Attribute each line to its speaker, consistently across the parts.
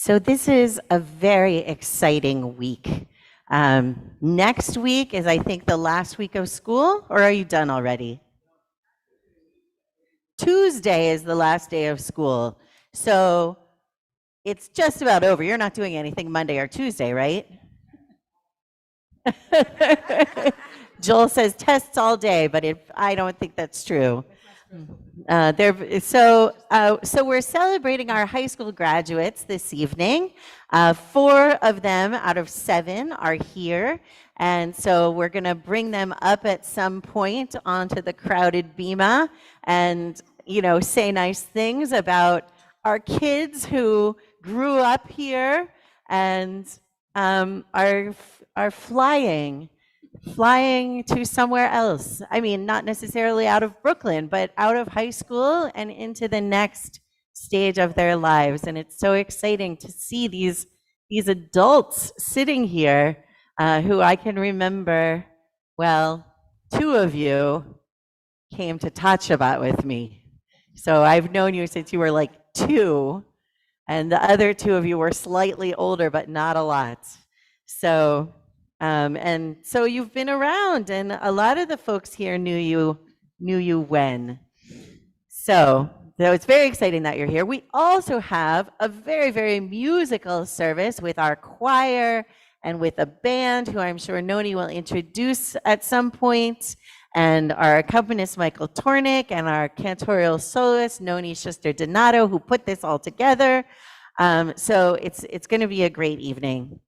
Speaker 1: So this is a very exciting week. Next week is, I think, the last week of school, or are you done already? Tuesday is the last day of school. So it's just about over. You're not doing anything Monday or Tuesday, right? Joel says tests all day, but I don't think that's true. So we're celebrating our high school graduates this evening. 4 of them out of 7 are here. And so we're going to bring them up at some point onto the crowded bima and, say nice things about our kids who grew up here and are flying to somewhere else. I mean, not necessarily out of Brooklyn, but out of high school and into the next stage of their lives. And it's so exciting to see these adults sitting here who I can remember. Well, 2 of you came to Tat Shabbat with me. So I've known you since you were like 2, and the other 2 of you were slightly older, but not a lot. So and so you've been around, and a lot of the folks here knew you when. So it's very exciting that you're here. We also have a very, very musical service with our choir and with a band who I'm sure Noni will introduce at some point, and our accompanist Michael Tornick, and our cantorial soloist Noni Schuster-Donato, who put this all together. So it's going to be a great evening.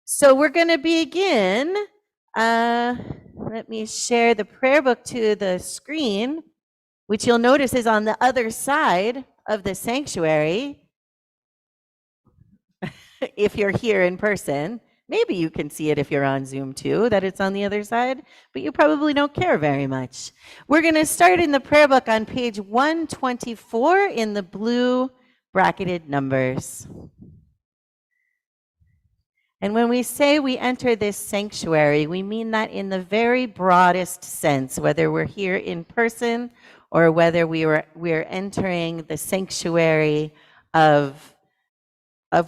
Speaker 1: So we're going to begin. Let me share the prayer book to the screen, which you'll notice is on the other side of the sanctuary. If you're here in person, maybe you can see it if you're on Zoom too, that it's on the other side, but you probably don't care very much. We're going to start in the prayer book on page 124 in the blue bracketed numbers. And when we say we enter this sanctuary, we mean that in the very broadest sense, whether we're here in person or whether we're entering the sanctuary of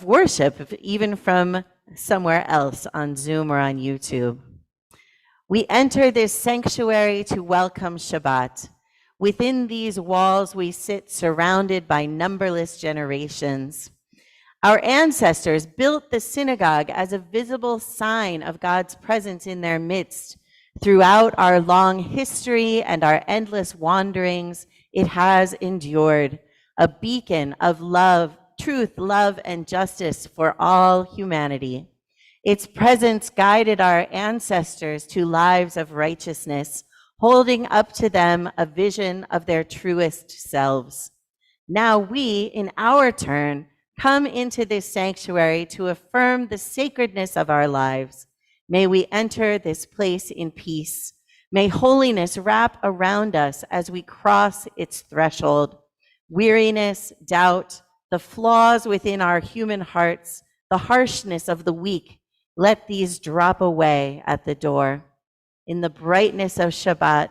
Speaker 1: worship, even from somewhere else on Zoom or on YouTube. We enter this sanctuary to welcome Shabbat. Within these walls, we sit surrounded by numberless generations. Our ancestors built the synagogue as a visible sign of God's presence in their midst. Throughout our long history and our endless wanderings, it has endured, a beacon of love, truth, love, and justice for all humanity. Its presence guided our ancestors to lives of righteousness, holding up to them a vision of their truest selves. Now we, in our turn, come into this sanctuary to affirm the sacredness of our lives. May we enter this place in peace. May holiness wrap around us as we cross its threshold. Weariness, doubt, the flaws within our human hearts, the harshness of the weak, let these drop away at the door. In the brightness of Shabbat,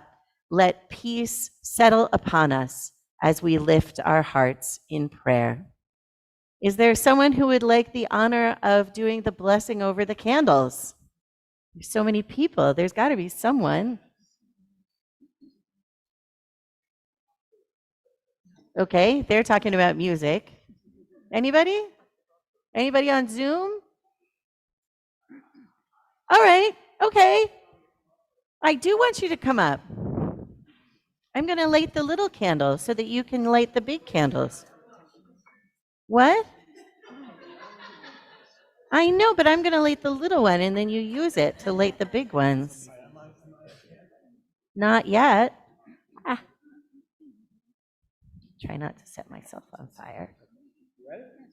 Speaker 1: let peace settle upon us as we lift our hearts in prayer. Is there someone who would like the honor of doing the blessing over the candles? There's so many people. There's got to be someone. Okay, they're talking about music. Anybody? Anybody on Zoom? All right, okay. I do want you to come up. I'm going to light the little candles so that you can light the big candles. What? I know, but I'm going to light the little one, and then you use it to light the big ones. Not yet. Try not to set myself on fire.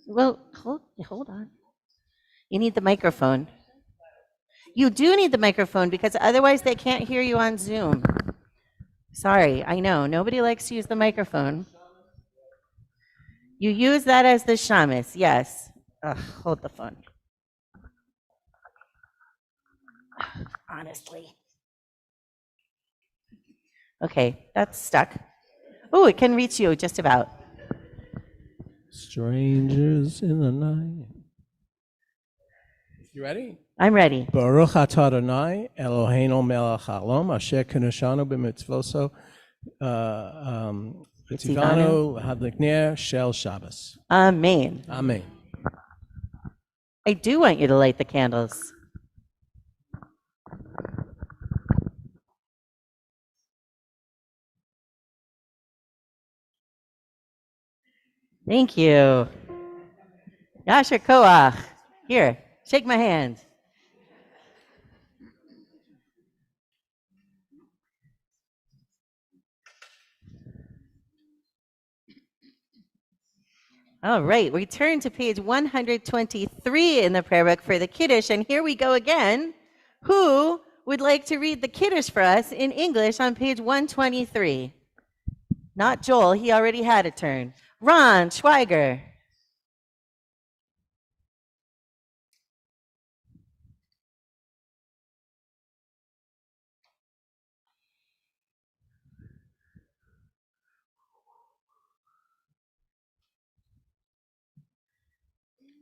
Speaker 1: Well, hold on. You need the microphone. You do need the microphone because otherwise they can't hear you on Zoom. Sorry, I know. Nobody likes to use the microphone. You use that as the shamus, yes. Hold the phone. Honestly. Okay, that's stuck. Oh, it can reach you just about.
Speaker 2: Strangers in the night. You ready?
Speaker 1: I'm ready.
Speaker 2: Baruch atah Adonai Eloheinu melech haolam asher kenoshanu b'mitzvoso v'tivanu hadlikner shel Shabbos.
Speaker 1: Amen.
Speaker 2: Amen.
Speaker 1: I do want you to light the candles. Thank you. Yasher Koach. Here, shake my hand. All right, we turn to page 123 in the prayer book for the Kiddush, and here we go again. Who would like to read the Kiddush for us in English on page 123? Not Joel, he already had a turn. Ron Schweiger.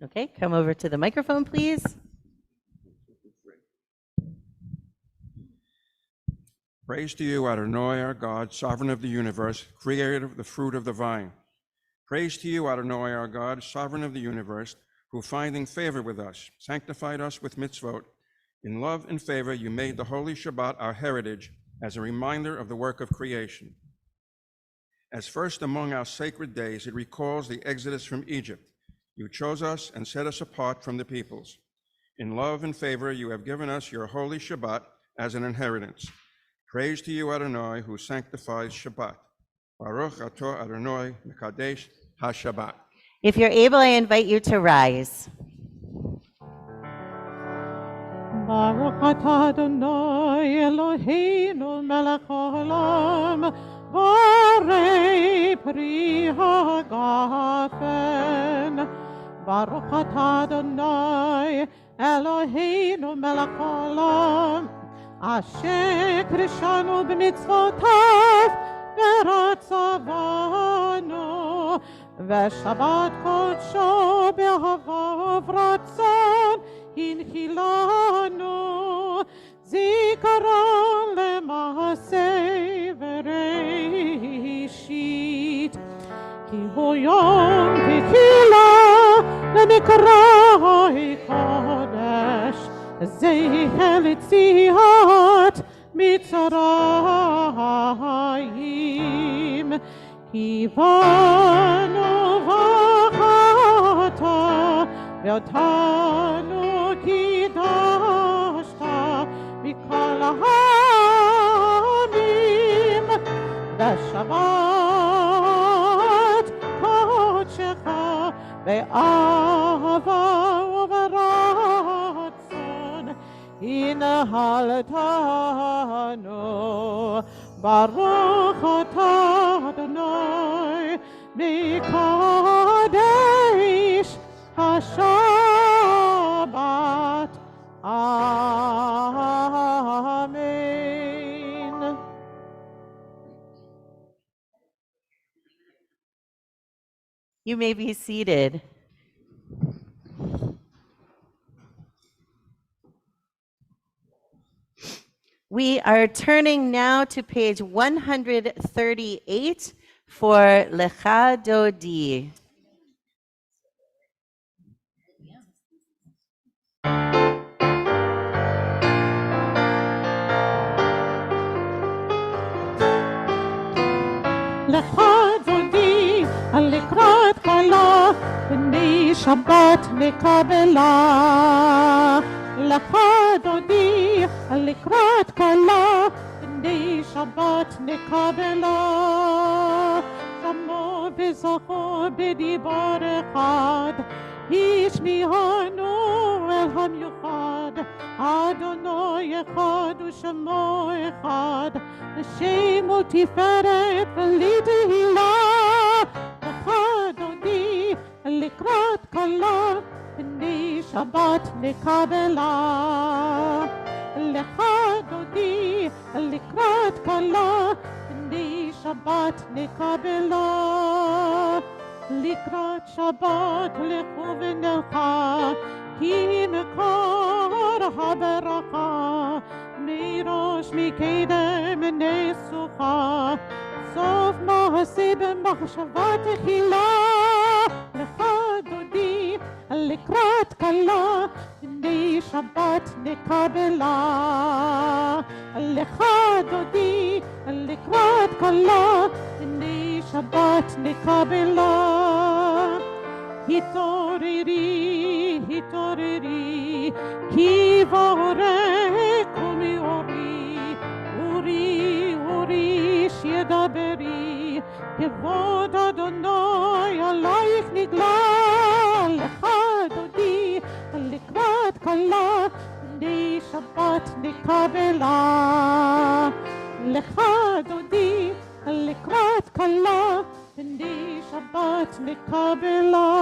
Speaker 1: Okay, come over to the microphone, please.
Speaker 3: Praise to you, Adonai, our God, sovereign of the universe, creator of the fruit of the vine. Praise to you, Adonai, our God, sovereign of the universe, who, finding favor with us, sanctified us with mitzvot. In love and favor, you made the holy Shabbat our heritage as a reminder of the work of creation. As first among our sacred days, it recalls the exodus from Egypt. You chose us and set us apart from the peoples. In love and favor, you have given us your holy Shabbat as an inheritance. Praise to you, Adonai, who sanctifies Shabbat. Baruch atah Adonai mekadesh ha-Shabbat.
Speaker 1: If you're able, I invite you to rise.
Speaker 4: Baruch atah Adonai Eloheinu melech haolam borei pri hagafen. Baruch atah Adonai Eloheinu melech haolam asher krishanu b'mitzvotav v'ratzavanu v'shabbat kodsho b'havav ratzon הנחילנו זיכרון למעשה וראשית כי הוא יום תחילה למקרא קודש זכר ליציאת מצרים כי בנו בחרת ואותנו קידשת מכל העמים בשבת קודשך באהבה וברצון הנהלתנו ברוך אתה אדוני מקדש השבת. Amen.
Speaker 1: You may be seated. We are turning now to page 138 for Lecha Dodi.
Speaker 4: לך דודי לקראת כלה בני שבת נקבלה לך דודי לקראת כלה בני שבת נקבלה שמו וזכו בדיבור אחד השמיענו אל המיוחד אדוני אחד ושמו אחד לשם ותפארת ולתהילה לך אדוני לקראת כלה בני שבת נקבלה לך אדוני לקראת כלה בני שבת נקבלה לקראת שבת לכו ונלכה כי מקום שמי קדם נסוכה, סוף מעשי במחשבה תחילה. לך דודי לקראת כלה, בני שבת נקבלה. לך דודי לקראת כלה, בני שבת נקבלה. התעוררי, התעוררי, כי בורק ומאורי, אורי, אורי, שידברי, כבוד אדוני עלייך נגלה. לך דודי לקראת כלה, בני שבת נקבלה. לך דודי לקראת כלה, בני שבת נקבלה.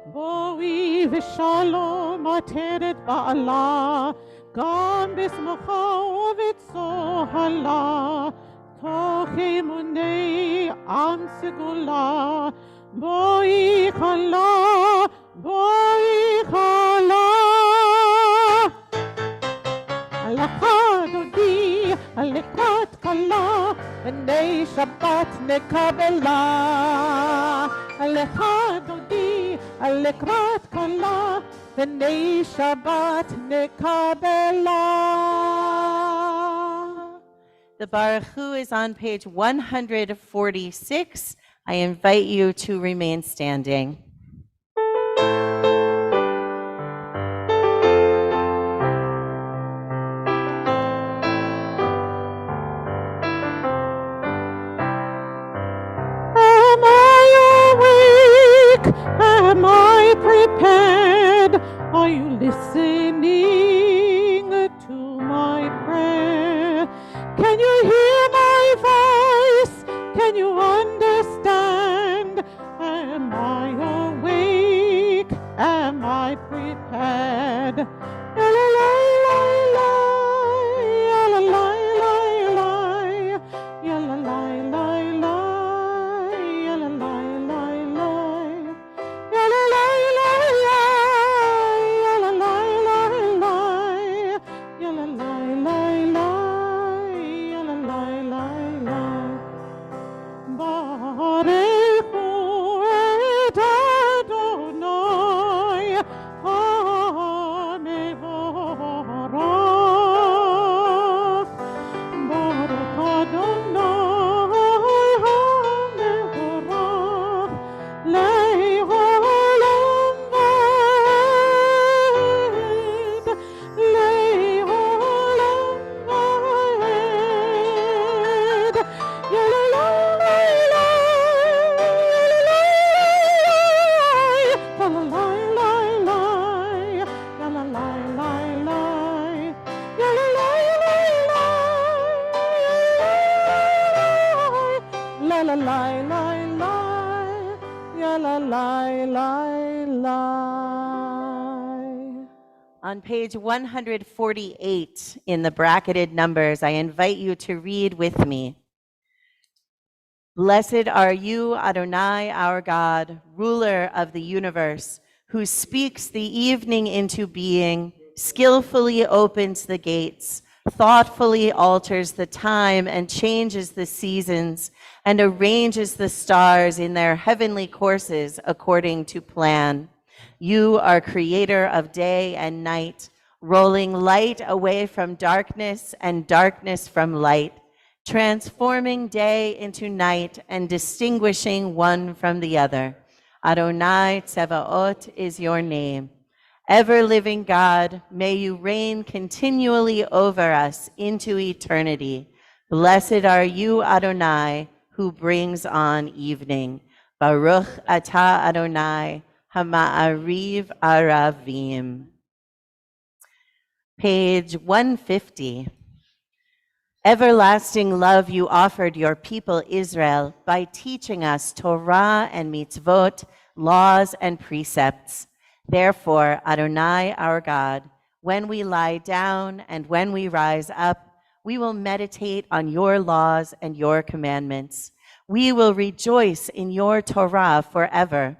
Speaker 4: בואי ושלום עטרת בעלה, גם בשמחה ובצוהלה, תוך אמוני עם סגולה. בואי כלה, בואי כלה. לך דודי לקראת כלה, בני שבת נקבלה. לך דודי לקראת כלה, בני שבת נקבלה.
Speaker 1: The Baruch Hu is on page 146. I invite you to remain standing.
Speaker 4: Am I prepared? Are you listening to my prayer? Can you hear my voice? Can you understand? Am I awake? Am I prepared? La la la la la, la la la la, la la la la la, la la la la.
Speaker 1: On page 148 in the bracketed numbers, I invite you to read with me. Blessed are you, Adonai, our God, ruler of the universe, who speaks the evening into being, skillfully opens the gates, thoughtfully alters the time and changes the seasons, and arranges the stars in their heavenly courses according to plan. You are creator of day and night, rolling light away from darkness and darkness from light, transforming day into night and distinguishing one from the other. Adonai Tsevaot is your name. Ever-living God, may you reign continually over us into eternity. Blessed are you, Adonai, who brings on evening. Baruch atah Adonai, Hama'ariv Aravim. Page 150. Everlasting love you offered your people Israel by teaching us Torah and mitzvot, laws and precepts. Therefore, Adonai our God, when we lie down and when we rise up, we will meditate on your laws and your commandments. We will rejoice in your Torah forever.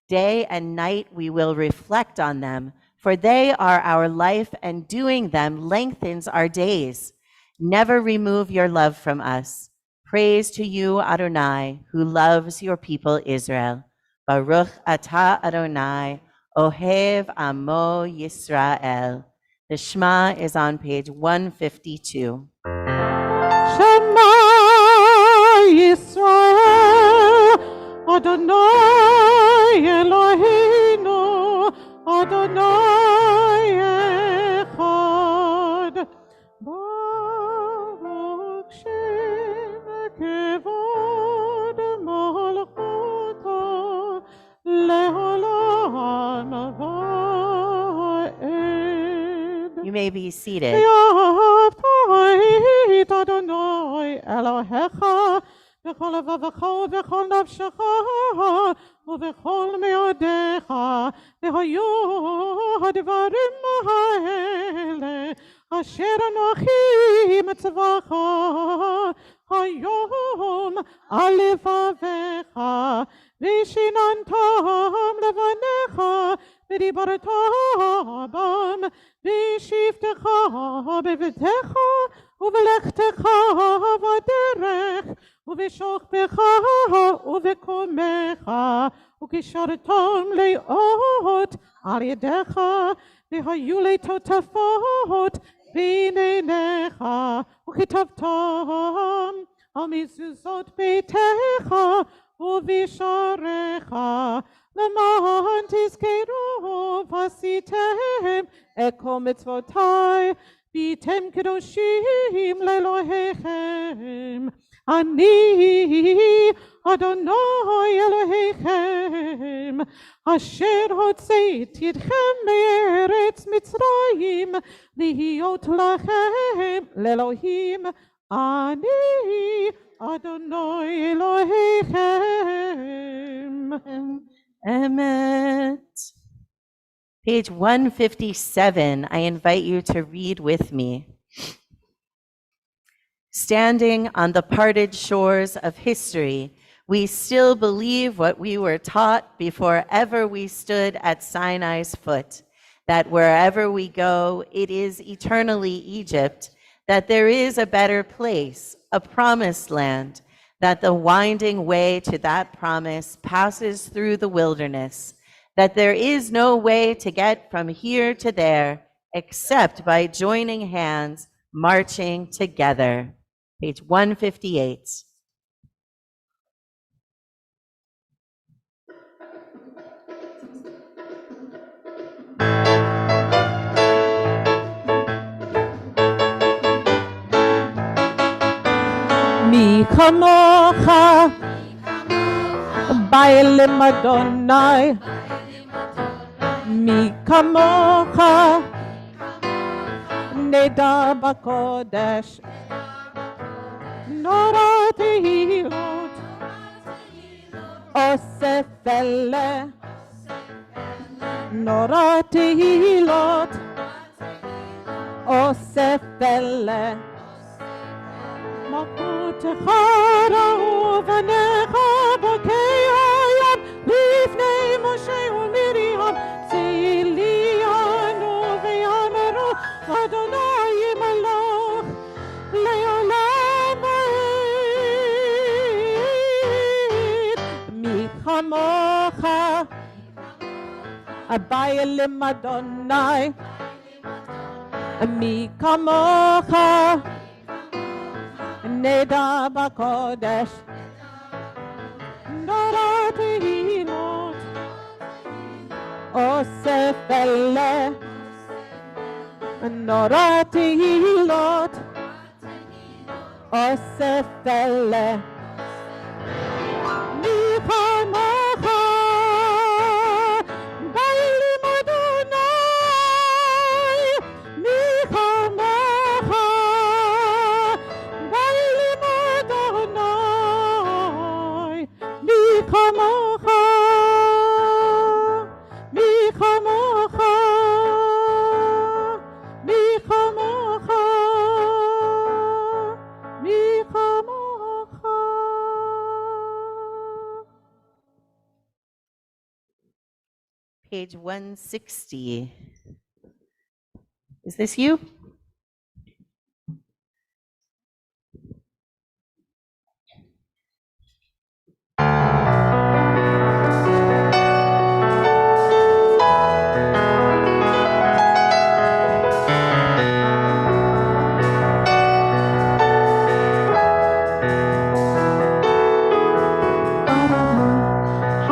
Speaker 1: Day and night we will reflect on them, For they are our life, and doing them lengthens our days. Never remove your love from us. Praise to you, Adonai, who loves your people Israel. Baruch atah Adonai, Ohev Amo Yisrael. The Shema is on page 152.
Speaker 4: Shema Yisrael, Adonai Eloheinu, Adonai Echad. Baruch Shem Kevod Malchuto Leolam Va'ed.
Speaker 1: You may be seated.
Speaker 4: Yav'tayit Adonai Elohecha b'chol levavecha u'b'chol nafshecha u'b'chol me'odecha v'hayu hadvarim ha'ele asher anochi mitzvacha hayom al levavecha v'shinantam levanecha v'dibartam bam v'shivtecha b'betecha ובלכתך בדרך, ובשוכבך ובקומך, וקישרתם לאות על ידך, והיו לטוטפות בין עיניך, וכתבתם על מזוזות ביתך ובשעריך, למען תזכרו ועשיתם את כל מצוותיי, ביתם קדושים לאלוהיכם. אני אדוני אלוהיכם, אשר הוצאתי אתכם מארץ מצרים, להיות לכם לאלוהים. אני אדוני אלוהיכם.
Speaker 1: Emet. Page 157, I invite you to read with me. Standing on the parted shores of history, we still believe what we were taught before ever we stood at Sinai's foot, that wherever we go, it is eternally Egypt, that there is a better place, a promised land, that the winding way to that promise passes through the wilderness, that there is no way to get from here to there except by joining hands, marching together. Page 158.
Speaker 4: מי כמוך באלם אדוני, מי כמוך נדע בקודש, נורא תהילות אוסף אלה, נורא תהילות אוסף אלה. מלכותך ראו בניך בוקי היום לפני משה ומרים, ציליינו ויאמרו אדוני ימלוך לעולם ועד. מי כמוך באלם אדוני, מי כמוך נדע בקודש, נורא תהילות אוסף אלה, נורא תהילות אוסף אלה. מי כמוך באלם אדוני, מי כמוך באלם אדוני, מי כמוך, מי כמוך, מי כמוך, מי כמוך.
Speaker 1: Page 160. Is this you?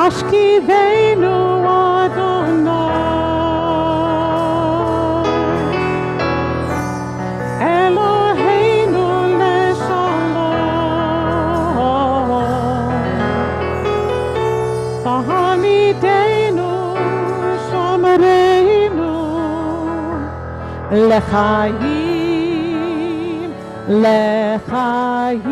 Speaker 4: Hashkivenu Adonai Eloheinu leshalom Tahamideinu Shomereinu L'chaim L'chaim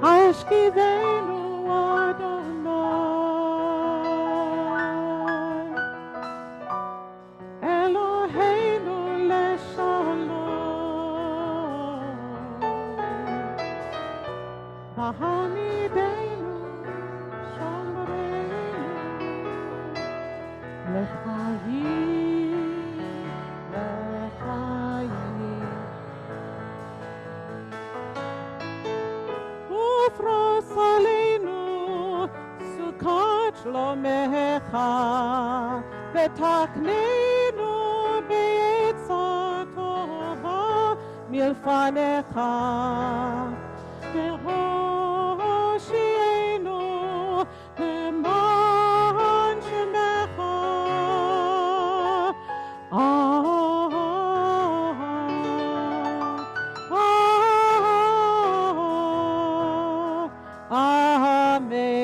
Speaker 4: Hashkivenu Adonai Eloheinu leshalom Bahamideinu Shomereinu L'chaim L'chaim Ufros aleinu sukkot shlomecha v'taknenu be'etza tova milfanecha v'hoshienu למען שמך אמן.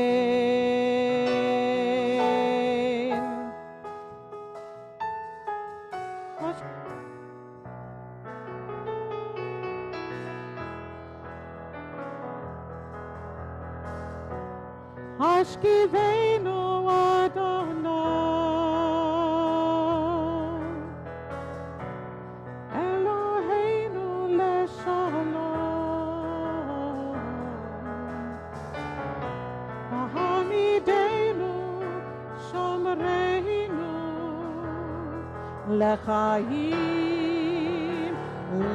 Speaker 4: השכיבנו אדוני אלוהינו לשלום העמידנו שומרנו לחיים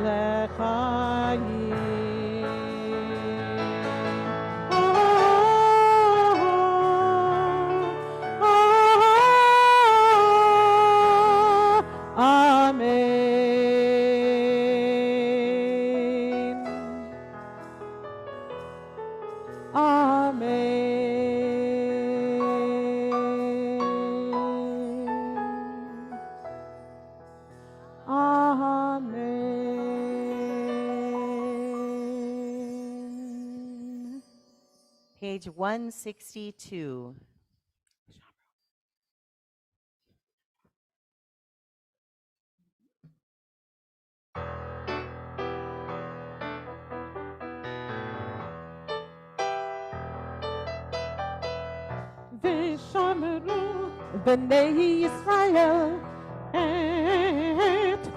Speaker 4: לחיים
Speaker 1: Page 162.
Speaker 4: ושמרו בני ישראל את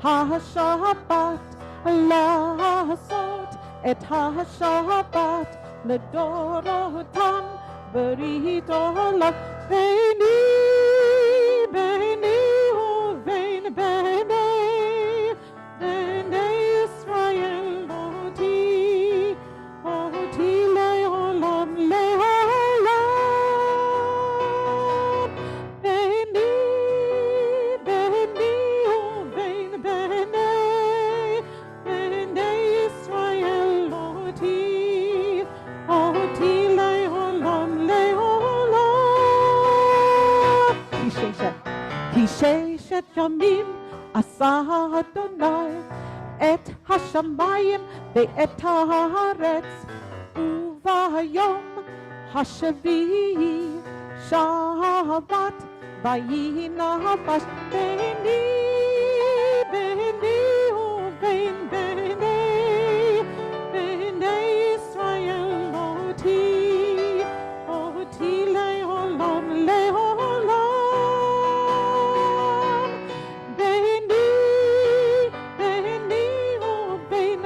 Speaker 4: השבת לעשות את השבת לדורותם ברית עולם ביני ובין בני ישראל אותי לעולם ביני ובין בני ישראל אותי לעולם כי ששת ימים עשה אדוני את השמיים ואת הארץ וביום השביעי שבת וינפש ביני ובין בני ישראל אותי לעולם ביני ובין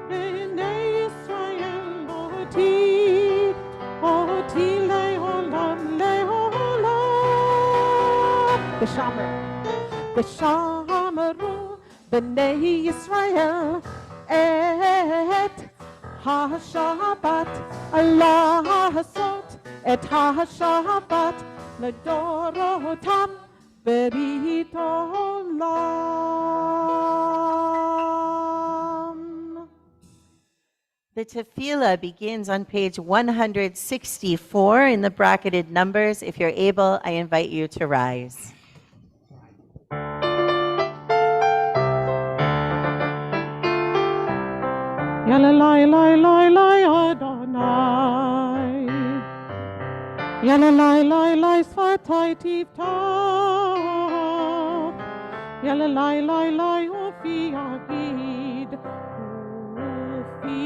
Speaker 4: בני ישראל אותי לעולם ושמרו בני ישראל את השבת, לעשות את השבת לדורותם ברית עולם.
Speaker 1: The tefillah begins on page 164 in the bracketed numbers. If you're able, I invite you to rise.
Speaker 4: Yalalai lai lai lai Adonai, Yalalai lai lai Sfatai Tivtach, Yalalai lai lai Ufi Yagid, Ufi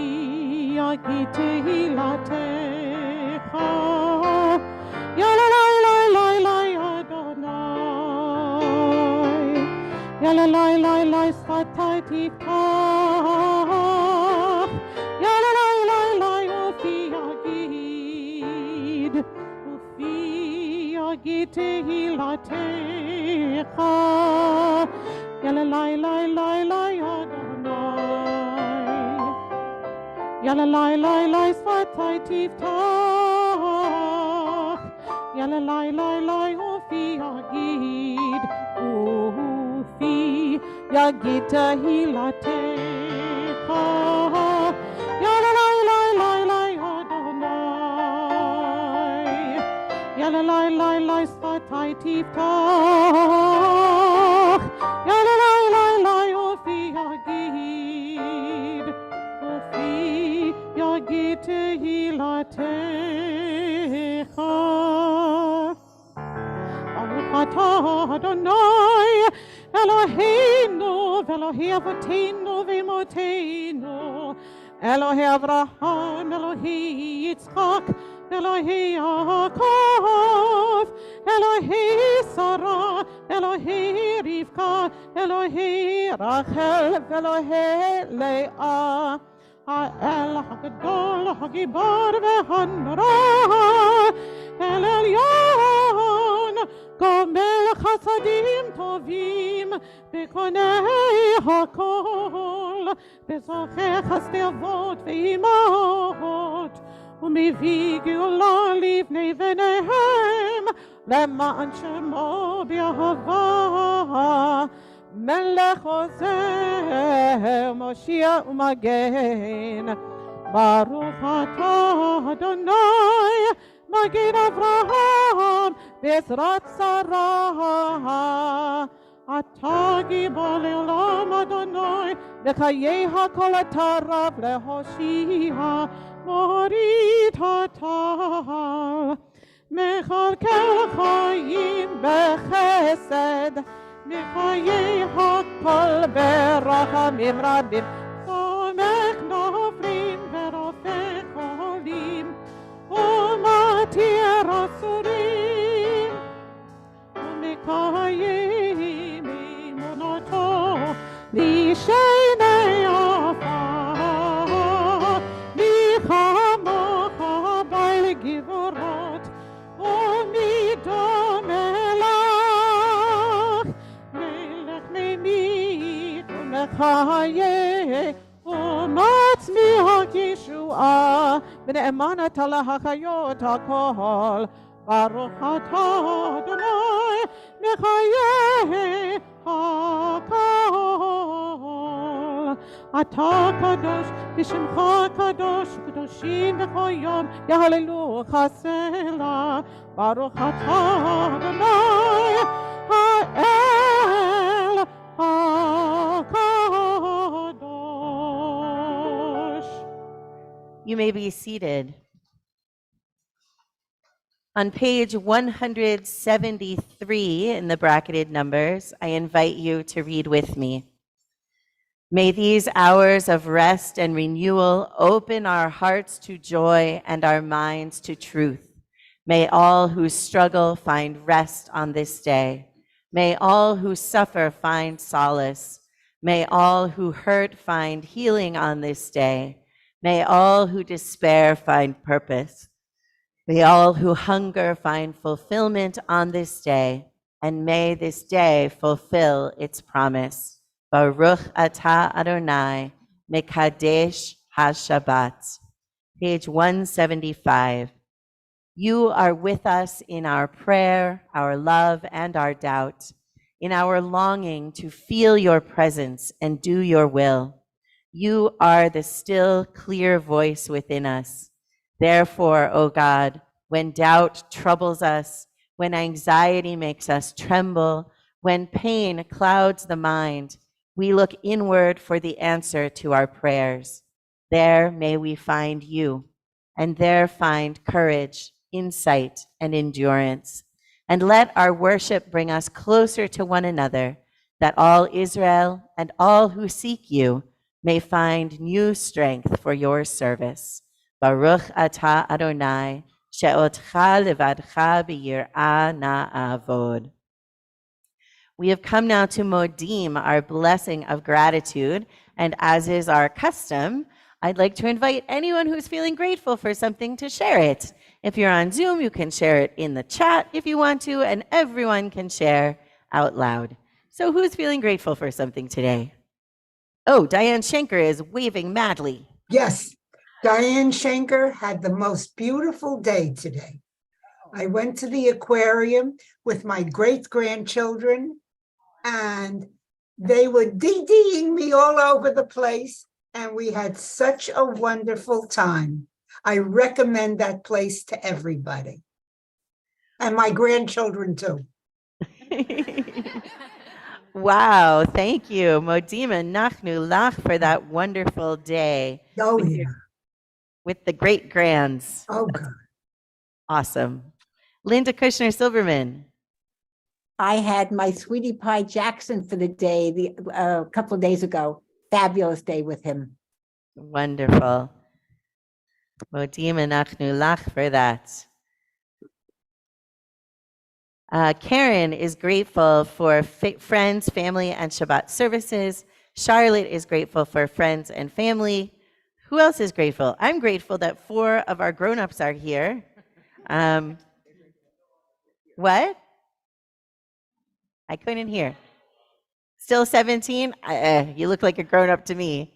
Speaker 4: Yagid Tehilatecha, Yalalai lai lai lai Adonai, Yalalai lai lai Sfatai Tivtach, Tehilatecha, Yalalai lai lai lai Adonai, Yalalai lai lai Sfatai Tivtach, Yalalai lai lai Ufi Yagid, Ufi Yagid Tehilatecha, Yalalai lai lai lai Adonai, Yalalai lai lai Sfatai Tivtach, Yalalai lai lai Ufi Yagid, Ufi Yagid Tehilatecha. Baruch atah Adonai Eloheinu v'Elohei Avotenu v'Imotenu, Elohei Avraham, Elohei Yitzchak, Elohei Yaakov, Elohei Sarah, Elohei Rivka, Elohei Rachel, Elohei Leah, Ha'el HaGadol, HaGibor v'Hanora, El Elyon, Gomel Chasadim Tovim, Bekonei HaKol, Bezochei Chasdei Avot v'Imot, ומביא גאולה לבני בניהם, למען שמו באהבה, מלך עוזר, מושיע ומגן. ברוך אתה אדוני, מגן אברהם, בעזרת שרה. אתה גיבור לעולם אדוני, בחיי הכל אתה רב להושיע. מוריד הטל, מכלכל חיים בחסד, מחיי הכל ברחמים רבים, סומך נופלים ורופא חולים, ומתיר אסורים, ומקיים אמונתו בישני עפר. כמוך בעל גבורות, ומי דומה לך, מלך ממית ומחיה, ומצמיח ישועה, ונאמן אתה להחיות הכל. ברוך אתה אדוני, מחיה הכל. אתה קדוש, ושמך קדוש, קדושים בכל יום, יהללוך סלה. ברוך אתה אדוני, האל הקדוש.
Speaker 1: You may be seated. On page 173 in the bracketed numbers, I invite you to read with me. May these hours of rest and renewal open our hearts to joy and our minds to truth. May all who struggle find rest on this day. May all who suffer find solace. May all who hurt find healing on this day. May all who despair find purpose. May all who hunger find fulfillment on this day. and may this day fulfill its promise. Baruch atah Adonai, Mekadesh HaShabbat. Page 175. You are with us in our prayer, our love, and our doubt, in our longing to feel your presence and do your will. You are the still, clear voice within us. Therefore, O God, when doubt troubles us, when anxiety makes us tremble, when pain clouds the mind, we look inward for the answer to our prayers. There may we find you, and there find courage, insight, and endurance. And let our worship bring us closer to one another, that all Israel and all who seek you may find new strength for your service. Baruch atah Adonai, she'otcha levadcha b'yir'ah na'avod. We have come now to Modim, our blessing of gratitude, and as is our custom, I'd like to invite anyone who's feeling grateful for something to share it. If you're on Zoom, you can share it in the chat if you want to, and everyone can share out loud. So who's feeling grateful for something today? Oh, Diane Schenker is waving madly.
Speaker 5: Yes, Diane Schenker had the most beautiful day today. I went to the aquarium with my great-grandchildren, and they were dee-deeing me all over the place, and we had such a wonderful time. I recommend that place to everybody, and my grandchildren too.
Speaker 1: Wow, thank you, Modima Nachnu Lach, for that wonderful day.
Speaker 5: Oh, yeah.
Speaker 1: With the great grands.
Speaker 5: Oh, God.
Speaker 1: Awesome. Linda Kushner Silverman.
Speaker 6: I had my sweetie pie Jackson for the day a couple of days ago. Fabulous day with him.
Speaker 1: Wonderful. Modima Nachnu Lach for that. Karen is grateful for friends, family, and Shabbat services. Charlotte is grateful for friends and family. Who else is grateful? I'm grateful that 4 of our grown-ups are here. What? I couldn't hear. Still 17? You look like a grown-up to me.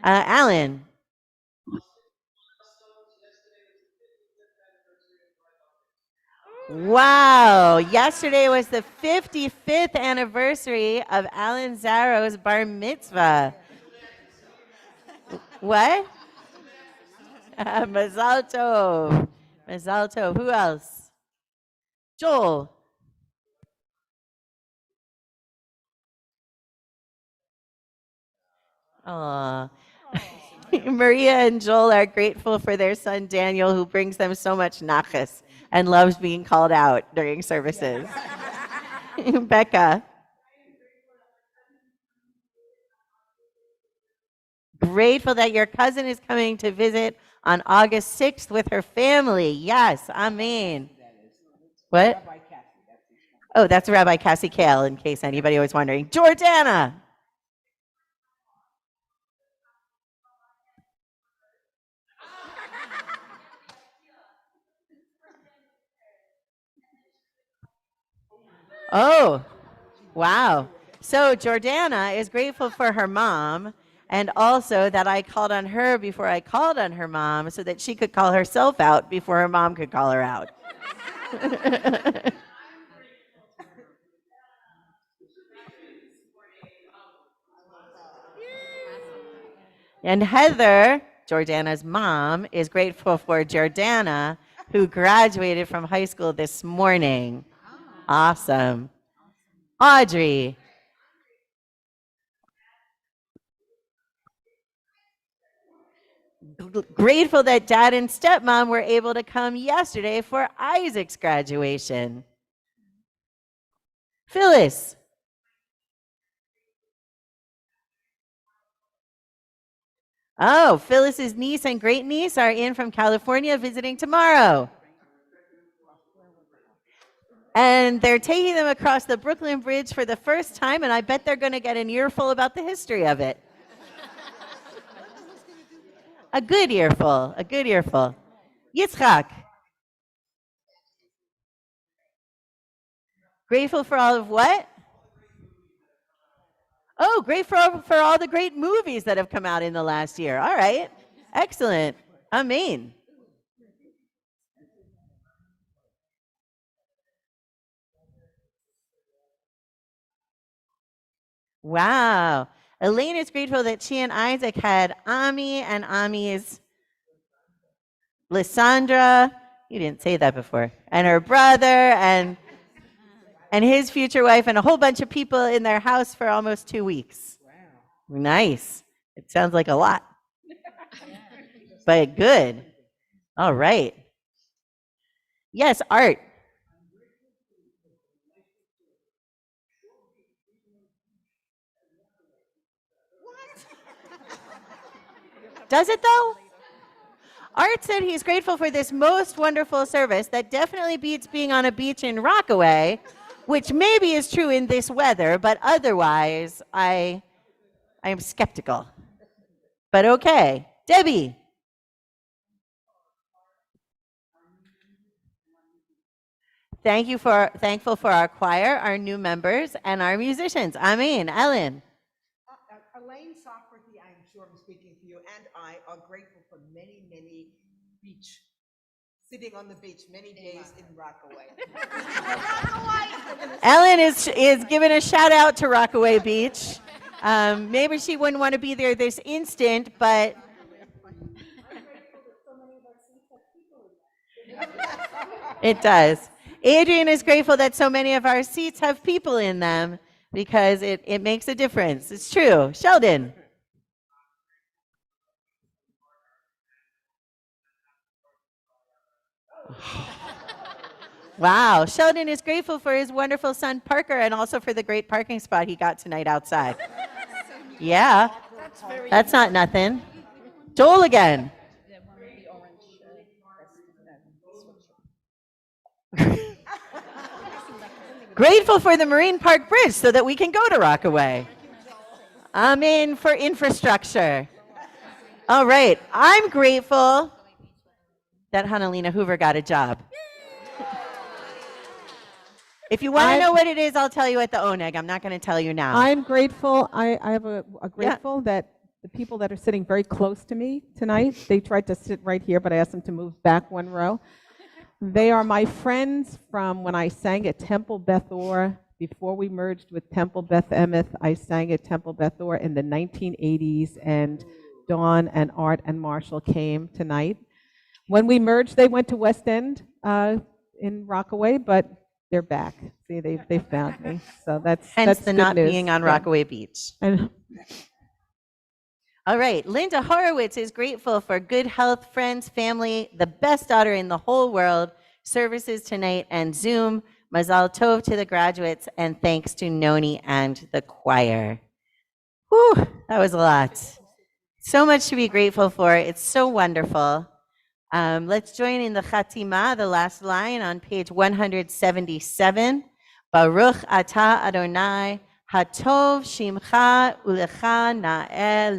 Speaker 1: Alan. Wow, yesterday was the 55th anniversary of Alan Zaro's bar mitzvah. What? Mazal tov. Mazal tov. Who else? Joel. Aw. Maria and Joel are grateful for their son Daniel, who brings them so much nachas and loves being called out during services. Becca. Grateful that your cousin is coming to visit on August 6th with her family. Yes, amen. What? Oh, that's Rabbi Cassie Kale, in case anybody was wondering. Jordana. Oh, wow. So Jordana is grateful for her mom, and also that I called on her before I called on her mom so that she could call herself out before her mom could call her out. And Heather, Jordana's mom, is grateful for Jordana, who graduated from high school this morning. Awesome. Audrey. Grateful that dad and stepmom were able to come yesterday for Isaac's graduation. Phyllis. Oh, Phyllis's niece and great niece are in from California visiting tomorrow. And they're taking them across the Brooklyn Bridge for the first time, and I bet they're going to get an earful about the history of it. A good earful, a good earful. Yitzchak. Grateful for all of what? Oh, grateful for all the great movies that have come out in the last year. All right. Excellent. Amen. Wow. Elaine is grateful that she and Isaac had Ami and Ami's Lysandra. You didn't say that before. And her brother and his future wife and a whole bunch of people in their house for almost 2 weeks. Wow. Nice. It sounds like a lot. But good. All right. Yes, Art. Does it though? Art said he's grateful for this most wonderful service that definitely beats being on a beach in Rockaway, which maybe is true in this weather, but otherwise I am skeptical. But okay. Debbie. Thankful for our choir, our new members, and our musicians. Amen. Ellen.
Speaker 7: Elaine Socrates, I'm sure I'm speaking for you, and I are grateful for many, many sitting on the beach many days in Rockaway.
Speaker 1: Ellen is giving a shout out to Rockaway Beach. Maybe she wouldn't want to be there this instant, but it does. Adrian is grateful that so many of our seats have people in them because it makes a difference. It's true. Sheldon. Wow. Sheldon is grateful for his wonderful son, Parker, and also for the great parking spot he got tonight outside. Yeah. That's not nothing. Joel again. Grateful for the Marine Park Bridge so that we can go to Rockaway. I'm in for infrastructure. All right. I'm grateful that Hanalina Hoover got a job. If you want to know what it is, I'll tell you at the Oneg. I'm not going to tell you now.
Speaker 4: I'm grateful. I have a grateful that the people that are sitting very close to me tonight, they tried to sit right here, but I asked them to move back one row. They are my friends from when I sang at Temple Beth Or. Before we merged with Temple Beth Emeth, I sang at Temple Beth Or in the 1980s, and Dawn and Art and Marshall came tonight. When we merged, they went to West End in Rockaway, but they're back. See, they found me. So that's
Speaker 1: the
Speaker 4: good
Speaker 1: not
Speaker 4: news.
Speaker 1: being on Rockaway Beach.
Speaker 4: And
Speaker 1: all right. Linda Horowitz is grateful for good health, friends, family, the best daughter in the whole world, services tonight, and Zoom. Mazal Tov to the graduates, and thanks to Noni and the choir. Whew, that was a lot. So much to be grateful for. It's so wonderful. Let's join in the Chatima, the last line on page 177. Baruch atah Adonai, hatov shimcha ulecha na'eh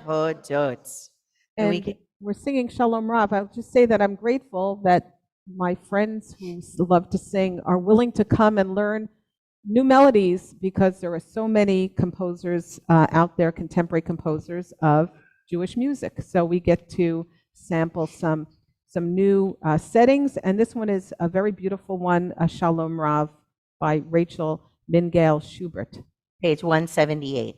Speaker 1: lehodot.
Speaker 4: And we're singing Shalom Rav. I'll just say that I'm grateful that my friends who love to sing are willing to come and learn new melodies, because there are so many composers out there, contemporary composers of Jewish music. So we get to sample some new settings, and this one is a very beautiful one, Shalom Rav by Rachel Mingale Schubert.
Speaker 1: Page 178.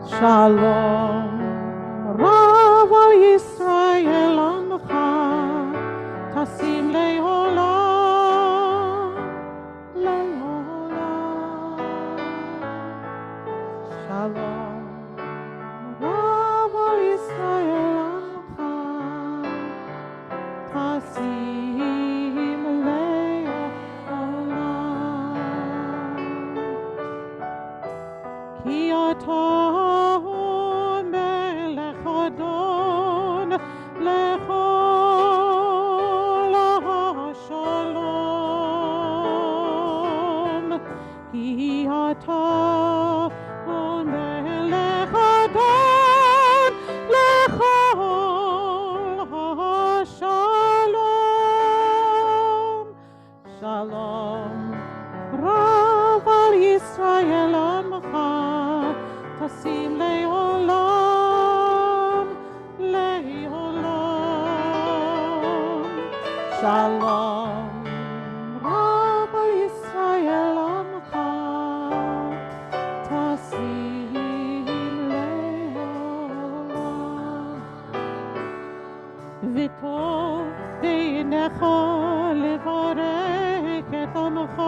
Speaker 4: Shalom Rav al Yisrael amcha tasim le'olam le'olam. Shalom Rav al Yisrael amcha tasim le'olam. Ki atah Shalom, ki atah ישראל עמך, תשים לעולם, לעולם. שלום רב על ישראל עמך, תשים לעולם. וטוב בעיניך לברך את עמך,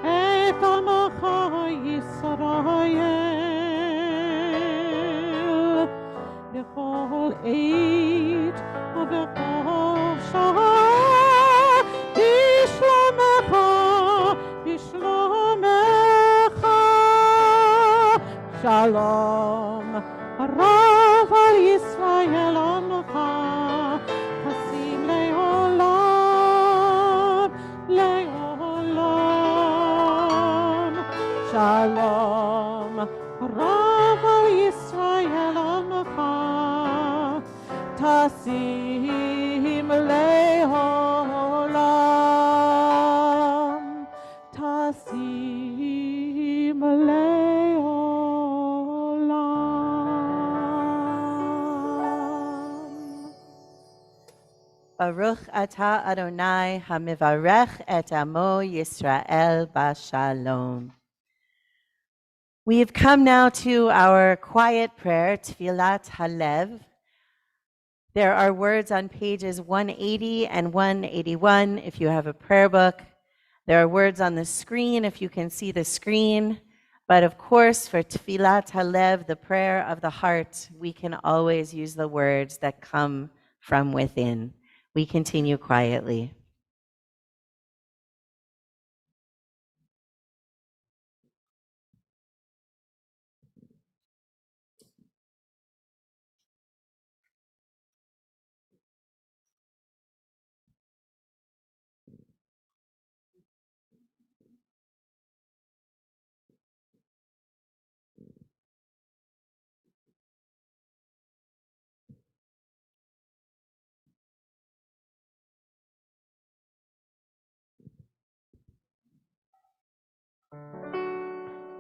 Speaker 4: את עמך ישראל, בכל עת ובכל שעה, בשלומך, בשלומך. שלום רב על ישראל עמך, תשים לעולם, לעולם. שלום רב על ישראל עמך, תשים לעולם, תשים לעולם.
Speaker 1: Baruch atah Adonai hamivarech et amo Yisrael bashalom. We have come now to our quiet prayer, Tfilat Halev. There are words on pages 180 and 181 if you have a prayer book. There are words on the screen if you can see the screen. But of course, for Tfilat Halev, the prayer of the heart, we can always use the words that come from within. We continue quietly.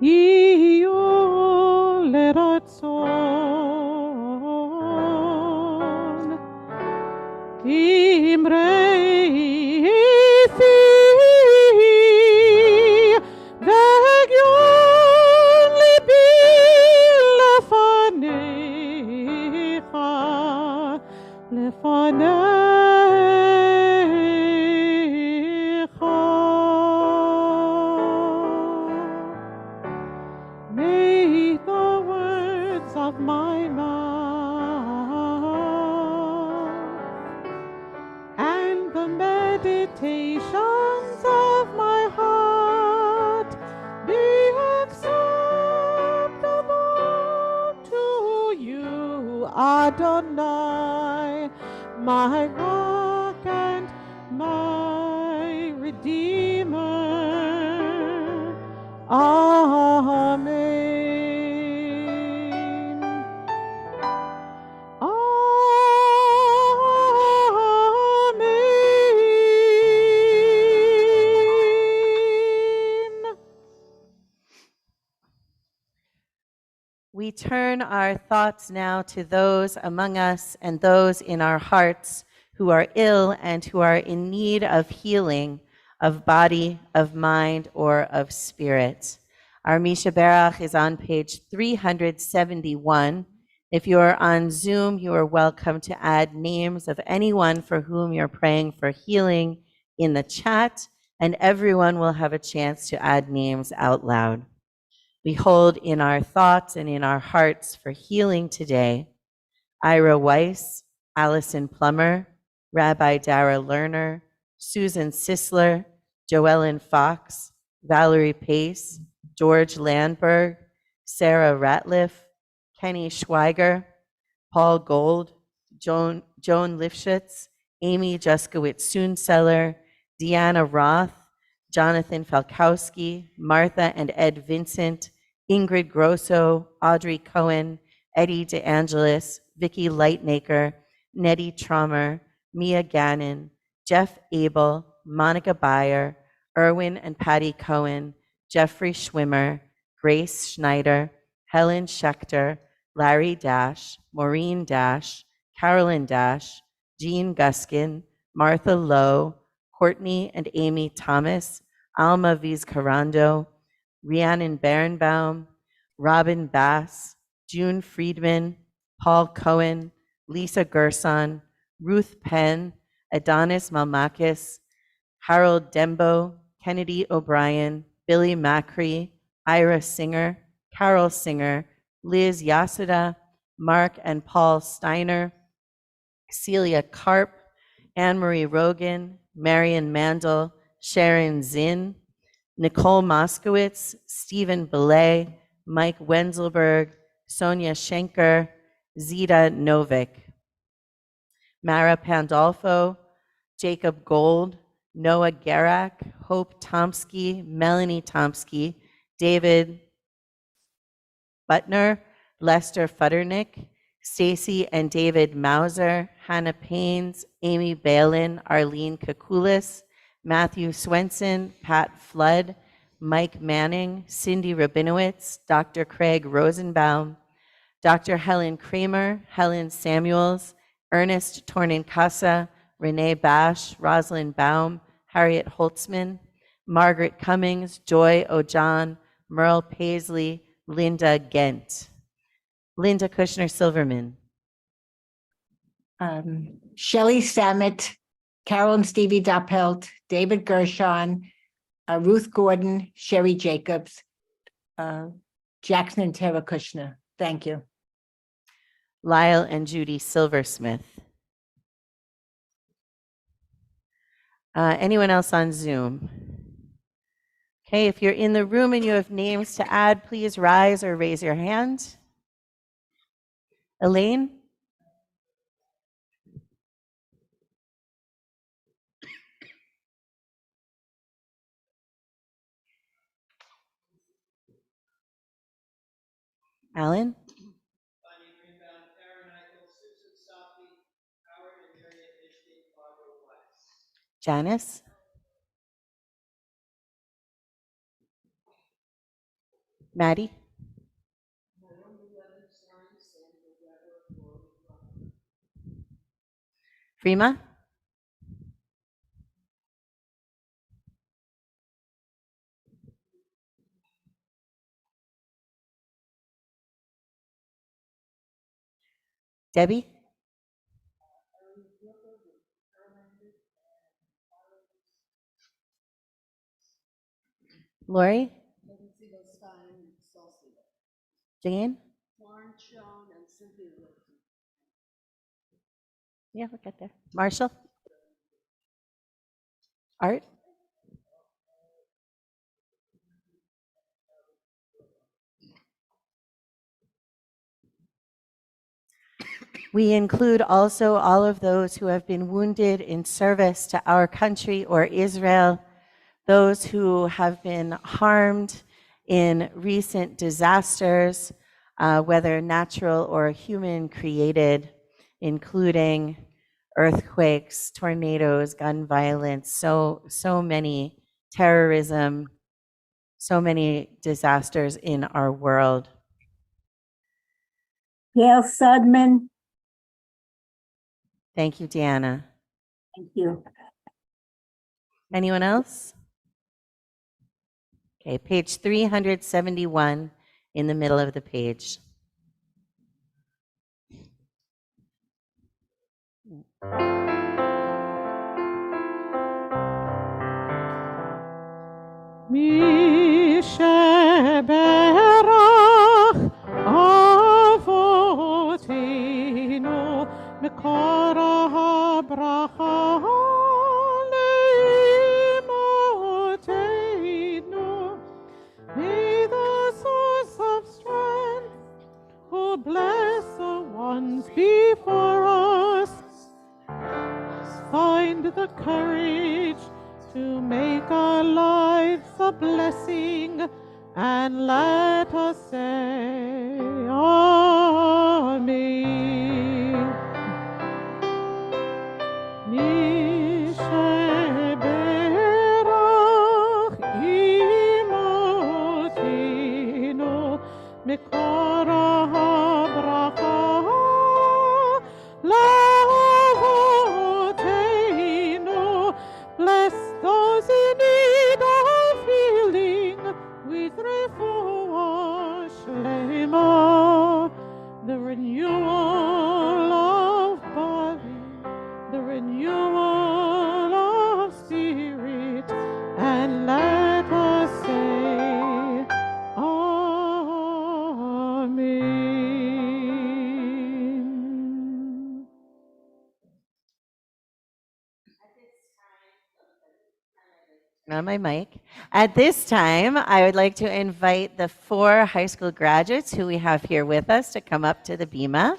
Speaker 4: יהיו לרצון אמרי פי והגיון ליבי לפניך, לפניך. May the words of my mouth and the meditations of my heart be acceptable to you, Adonai, my rock and my redeemer. Amen. Amen.
Speaker 1: We turn our thoughts now to those among us and those in our hearts who are ill and who are in need of healing of body, of mind, or of spirit. Our Misha Berach is on page 371. If you are on Zoom, you are welcome to add names of anyone for whom you're praying for healing in the chat, and everyone will have a chance to add names out loud. We hold in our thoughts and in our hearts for healing today Ira Weiss, Allison Plummer, Rabbi Dara Lerner, Susan Sisler, Joellen Fox, Valerie Pace, George Landberg, Sarah Ratliff, Kenny Schweiger, Paul Gold, Joan Lifshitz, Amy Juskowitz-Soonseller, Deanna Roth, Jonathan Falkowski, Martha and Ed Vincent, Ingrid Grosso, Audrey Cohen, Eddie DeAngelis, Vicki Lightnaker, Nettie Trommer, Mia Gannon, Jeff Abel, Monica Bayer, Erwin and Patty Cohen, Jeffrey Schwimmer, Grace Schneider, Helen Schechter, Larry Dash, Maureen Dash, Carolyn Dash, Jean Guskin, Martha Lowe, Courtney and Amy Thomas, Alma Vizcarrando, Rhiannon Berenbaum, Robin Bass, June Friedman, Paul Cohen, Lisa Gerson, Ruth Penn, Adonis Malmakis, Harold Dembo, Kennedy O'Brien, Billy Macri, Ira Singer, Carol Singer, Liz Yasuda, Mark and Paul Steiner, Celia Karp, Anne-Marie Rogan, Marion Mandel, Sharon Zinn, Nicole Moskowitz, Stephen Belay, Mike Wenzelberg, Sonia Schenker, Zita Novik, Mara Pandolfo, Jacob Gold, Noah Garak, Hope Tomsky, Melanie Tomsky, David Butner, Lester Futternick, Stacy and David Mauser, Hannah Paines, Amy Balin, Arlene Kakulis, Matthew Swenson, Pat Flood, Mike Manning, Cindy Rabinowitz, Dr. Craig Rosenbaum, Dr. Helen Kramer, Helen Samuels, Ernest Tornincasa, Renee Bash, Rosalind Baum, Harriet Holtzman, Margaret Cummings, Joy Ojan, Merle Paisley, Linda Gent. Linda Kushner Silverman.
Speaker 6: Shelley Samet, Carol and Stevie Doppelt, David Gershon, Ruth Gordon, Sherry Jacobs, Jackson and Tara Kushner. Thank you.
Speaker 1: Lyle and Judy Silversmith. Anyone else on Zoom? Okay, if you're in the room and you have names to add, please rise or raise your hand. Elaine? Alan? Janice? Maddie? Frima? Debbie? Lori? Jane? Yeah, look at there. Marshall? Art? We include also all of those who have been wounded in service to our country or Israel, those who have been harmed in recent disasters, whether natural or human created, including earthquakes, tornadoes, gun violence, so many, terrorism, so many disasters in our world.
Speaker 6: Gail Sudman.
Speaker 1: Thank you, Deanna.
Speaker 6: Thank you.
Speaker 1: Anyone else? Okay, page 371 in the middle of the page.
Speaker 4: Mi sheberach avotenu mikara habracha leimotenu. May the source of strength who bless the ones before us find the courage to make our lives a blessing, and let us say Amen. Mi sheberach imo
Speaker 1: on my mic. At this time, I would like to invite the 4 high school graduates who we have here with us to come up to the bima.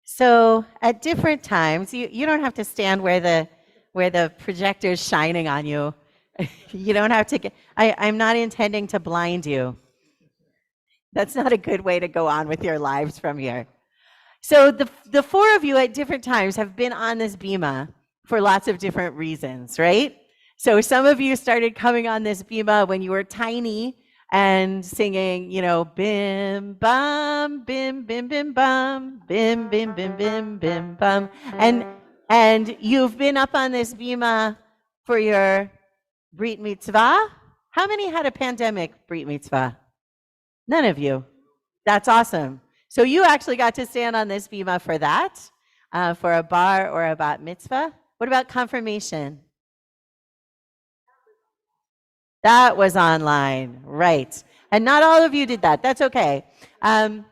Speaker 1: So at different times, you don't have to stand where the projector is shining on you. You don't have to I'm not intending to blind you. That's not a good way to go on with your lives from here. So the 4 of you at different times have been on this bima for lots of different reasons, right? So some of you started coming on this bima when you were tiny and singing, bim bum, bim bim bim bum, bim bim bim bim bim bum, and you've been up on this bima for your Brit Mitzvah. How many had a pandemic Brit Mitzvah? None of you. That's awesome. So you actually got to stand on this bima for that, for a bar or a bat mitzvah. What about confirmation? That was online, right. And not all of you did that. That's okay. And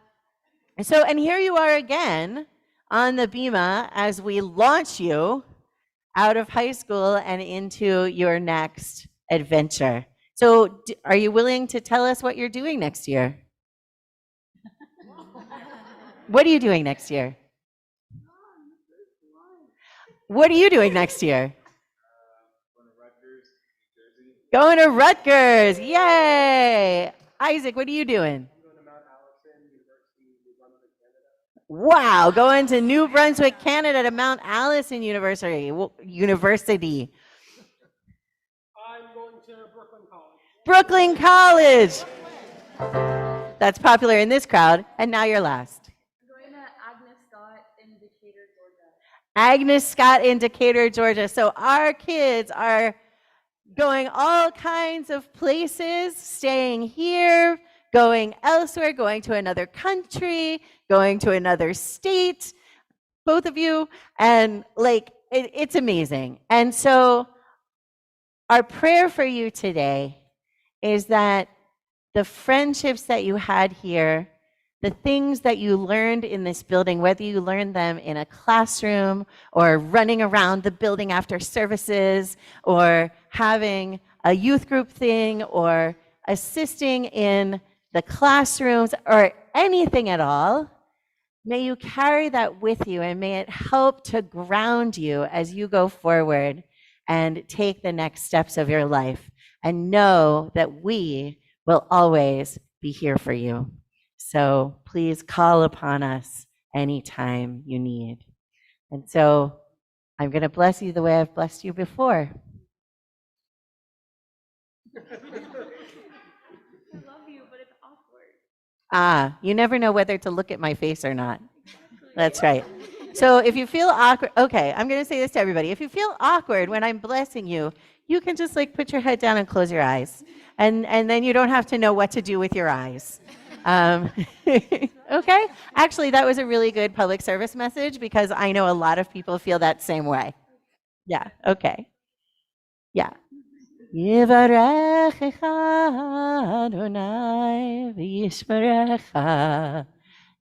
Speaker 1: here you are again on the bima as we launch you out of high school and into your next adventure. So are you willing to tell us what you're doing next year? What are you doing next year? What are you doing next year? Going to Rutgers. Yay! Isaac, what are you doing? Wow, going to New Brunswick, Canada, to Mount Allison University.
Speaker 8: I'm going to Brooklyn College.
Speaker 1: Brooklyn College. That's popular in this crowd. And now you're last.
Speaker 9: I'm going to Agnes Scott in Decatur, Georgia.
Speaker 1: Agnes Scott in Decatur, Georgia. So our kids are going all kinds of places, staying here, going elsewhere, going to another country, going to another state, both of you, and it's amazing. And so our prayer for you today is that the friendships that you had here, the things that you learned in this building, whether you learned them in a classroom or running around the building after services or having a youth group thing or assisting in the classrooms or anything at all, may you carry that with you and may it help to ground you as you go forward and take the next steps of your life, and know that we will always be here for you. So please call upon us anytime you need. And so I'm going to bless you the way I've blessed you before.
Speaker 9: I love you, but it's awkward.
Speaker 1: You never know whether to look at my face or not. That's right. So if you feel awkward, okay, I'm going to say this to everybody. If you feel awkward when I'm blessing you, you can just put your head down and close your eyes. And then you don't have to know what to do with your eyes. Okay? Actually, that was a really good public service message because I know a lot of people feel that same way. Yeah, okay. Yeah. Yivarechecha Adonai v'yishmerecha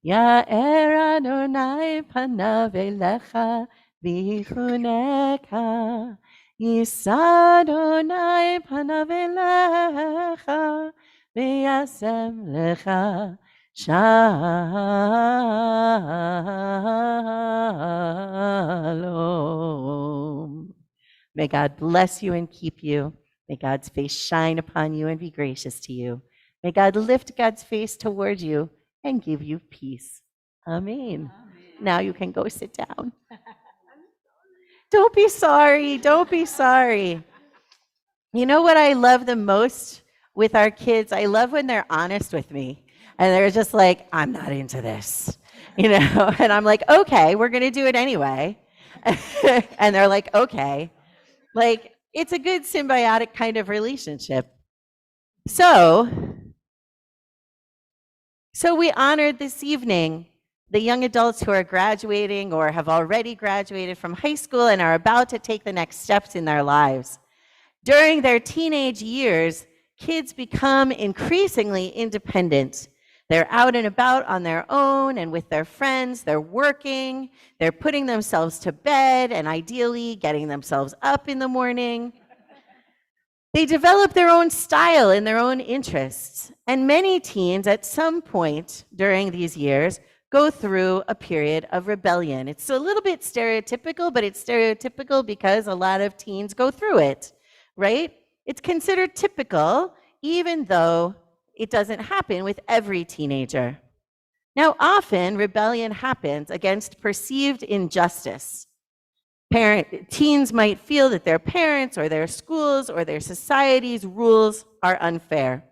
Speaker 1: Ya'er Adonai panav elecha v'yichuneka Yisa Adonai panav elecha v'yasem lecha shalom. May God bless you and keep you. May God's face shine upon you and be gracious to you. May God lift God's face toward you and give you peace. Amen. Now you can go sit down. Don't be sorry. Don't be sorry. You know what I love the most with our kids? I love when they're honest with me. And they're just like, I'm not into this. And I'm like, okay, we're going to do it anyway. And they're like, okay. It's a good symbiotic kind of relationship. So we honored this evening the young adults who are graduating or have already graduated from high school and are about to take the next steps in their lives. During their teenage years, kids become increasingly independent. They're out and about on their own and with their friends. They're working. They're putting themselves to bed and ideally getting themselves up in the morning. They develop their own style and their own interests. And many teens at some point during these years go through a period of rebellion. It's a little bit stereotypical, but it's stereotypical because a lot of teens go through it, right? It's considered typical, even though it doesn't happen with every teenager. Now, often rebellion happens against perceived injustice. Teens might feel that their parents or their schools or their society's rules are unfair.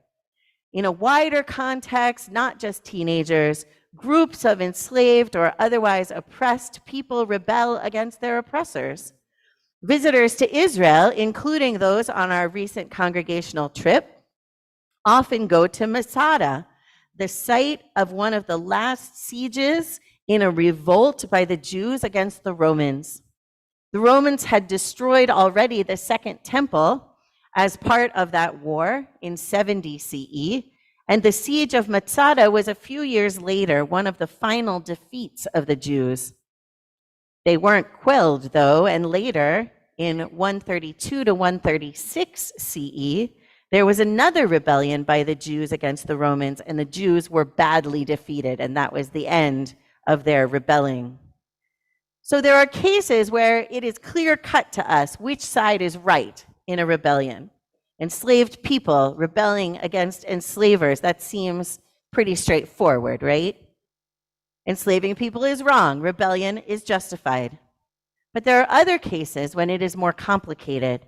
Speaker 1: In a wider context, not just teenagers, groups of enslaved or otherwise oppressed people rebel against their oppressors. Visitors to Israel, including those on our recent congregational trip, often go to Masada, the site of one of the last sieges in a revolt by the Jews against the Romans. The Romans had destroyed already the Second Temple as part of that war in 70 CE, and the siege of Masada was a few years later, one of the final defeats of the Jews. They weren't quelled, though, and later, in 132 to 136 CE, there was another rebellion by the Jews against the Romans, and the Jews were badly defeated, and that was the end of their rebelling. So there are cases where it is clear cut to us which side is right in a rebellion. Enslaved people rebelling against enslavers, that seems pretty straightforward, right? Enslaving people is wrong, rebellion is justified. But there are other cases when it is more complicated,